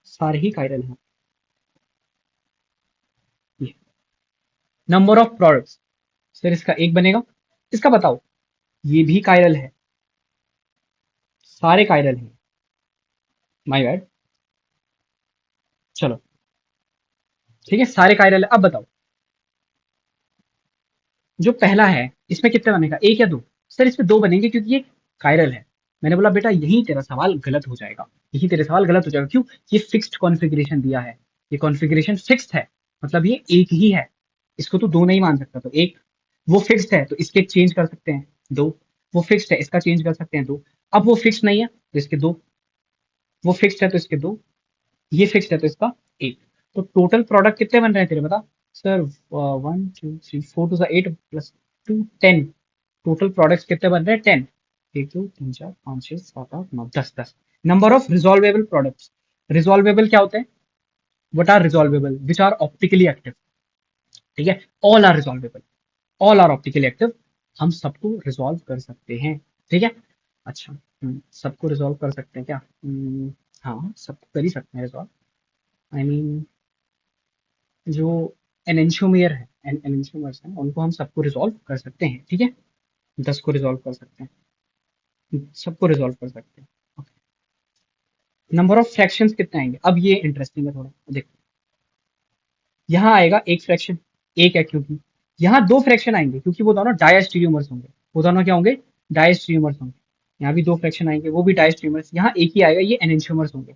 सारे ही कायरल हैं। ये नंबर ऑफ प्रोडक्ट्स, सर इसका एक बनेगा, इसका बताओ, ये भी कायरल है, सारे कायरल हैं, माय बैड। चलो ठीक है, सारे कायरल है। अब बताओ, जो पहला है इसमें कितने बनेगा, एक या दो। सर इसमें दो बनेंगे क्योंकि ये कायरल है। मैंने बोला बेटा यही तेरा सवाल गलत हो जाएगा, यही तेरे सवाल गलत हो जाएगा। क्यों, ये फिक्स्ड कॉन्फ़िगरेशन दिया है, ये कॉन्फ़िगरेशन फिक्स्ड है, मतलब ये एक ही है, इसको तो दो नहीं मान सकता। तो एक, वो फिक्स्ड है तो इसके चेंज कर सकते हैं दो, वो फिक्स्ड है इसका चेंज कर सकते हैं दो। अब वो फिक्स्ड नहीं है तो इसके दो, वो फिक्स्ड है तो इसके दो, ये फिक्स्ड है तो इसका एक। तो टोटल प्रोडक्ट कितने बन रहे हैं तेरे बता। Sir one two three four two eight plus two ten, total products कितने बन रहे हैं, टेन। एक दो तीन चार पाँच छह सात आठ नौ दस, दस। Number of resolvable products, resolvable क्या होते हैं, what are resolvable, which are optically active. ठीक है, all are resolvable, all are optically active, हम सबको रिजॉल्व कर सकते हैं। ठीक है, अच्छा, सबको रिजॉल्व कर सकते हैं क्या, हाँ सबको कर ही सकते हैं रिजॉल्व। आई मीन जो एनेंशियोमियर है, एनेंशियोमर्स हैं, उनको हम सबको रिजॉल्व कर सकते हैं। ठीक है, 10 को रिजॉल्व कर सकते हैं, सबको रिजॉल्व कर सकते हैं। नंबर ऑफ फ्रैक्शंस कितने आएंगे, अब ये इंटरेस्टिंग है थोड़ा, देखो यहाँ आएगा एक फ्रैक्शन, एक है क्योंकि यहाँ दो फ्रैक्शन आएंगे क्योंकि वो दोनों डायस्टीरियोमर्स होंगे, वो दोनों क्या होंगे, डायस्टीरियोमर्स होंगे। यहाँ भी दो फ्रैक्शन आएंगे, वो भी डायस्टीरियोमर्स, यहाँ एक ही आएगा, ये एनेंशियोमर्स होंगे।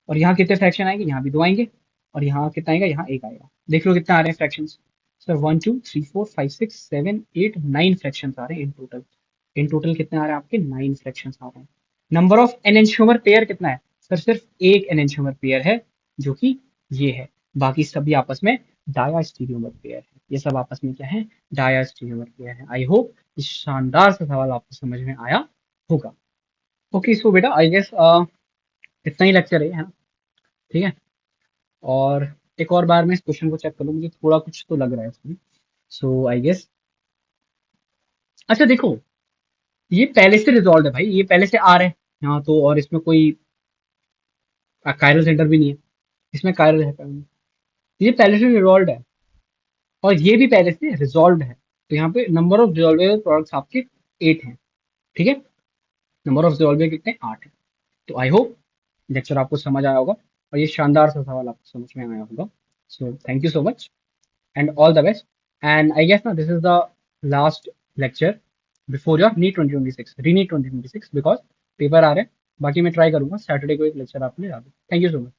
और यहाँ कितने फ्रैक्शन आएंगे, यहाँ भी दो आएंगे, और यहाँ कितना आएगा, यहाँ एक आएगा। देख लो कितना आ रहे हैं fraction. Sir one two three four five six seven eight nine fraction आ रहे हैं इन टोटल। इन टोटल कितने आ रहे हैं आपके, नाइन फ्रैक्शन आ रहे हैं। नंबर ऑफ एनेंशियोमर पेयर कितना है, सर सिर्फ एक एनेंशियोमर पेयर है, जो कि ये है। बाकी सभी आपस में डायास्टीरियोमर पेयर है, ये सब आपस में क्या है, डायास्टीरियोमर पेयर है। आई होप इस शानदार सा सवाल आपको समझ में आया होगा। ओके, सो बेटा आई गेस इतना ही लेक्चर है ना। ठीक है, और एक और बार मैं इस क्वेश्चन को चेक कर लूँ, मुझे थोड़ा कुछ तो लग रहा है इसमें। सो आई गेस, अच्छा देखो, ये पहले से रिजॉल्व है भाई, ये पहले से आ रहा है यहाँ तो, और इसमें कोई कायरल सेंटर भी नहीं है, इसमें कायरल है पहले। ये पहले से रिजॉल्व है, और ये भी पहले से रिजॉल्व है। तो यहाँ पे नंबर ऑफ रिजॉल्वेबल प्रोडक्ट्स आपके 8 हैं। ठीक है, नंबर ऑफ रिजॉल्वेबल कितने, 8 है। तो आई होप लेक्चर आपको समझ आया होगा। और ये शानदार सा सवाल आपको समझ में आया होगा। So thank you so much and all the best. And I guess ना this is the last lecture before your NEET 2026 re NEET 2026 because paper आ रहे हैं। बाकी मैं ट्राई करूंगा सैटरडे को एक लेक्चर आपके लिए आ दूँ। Thank you so much.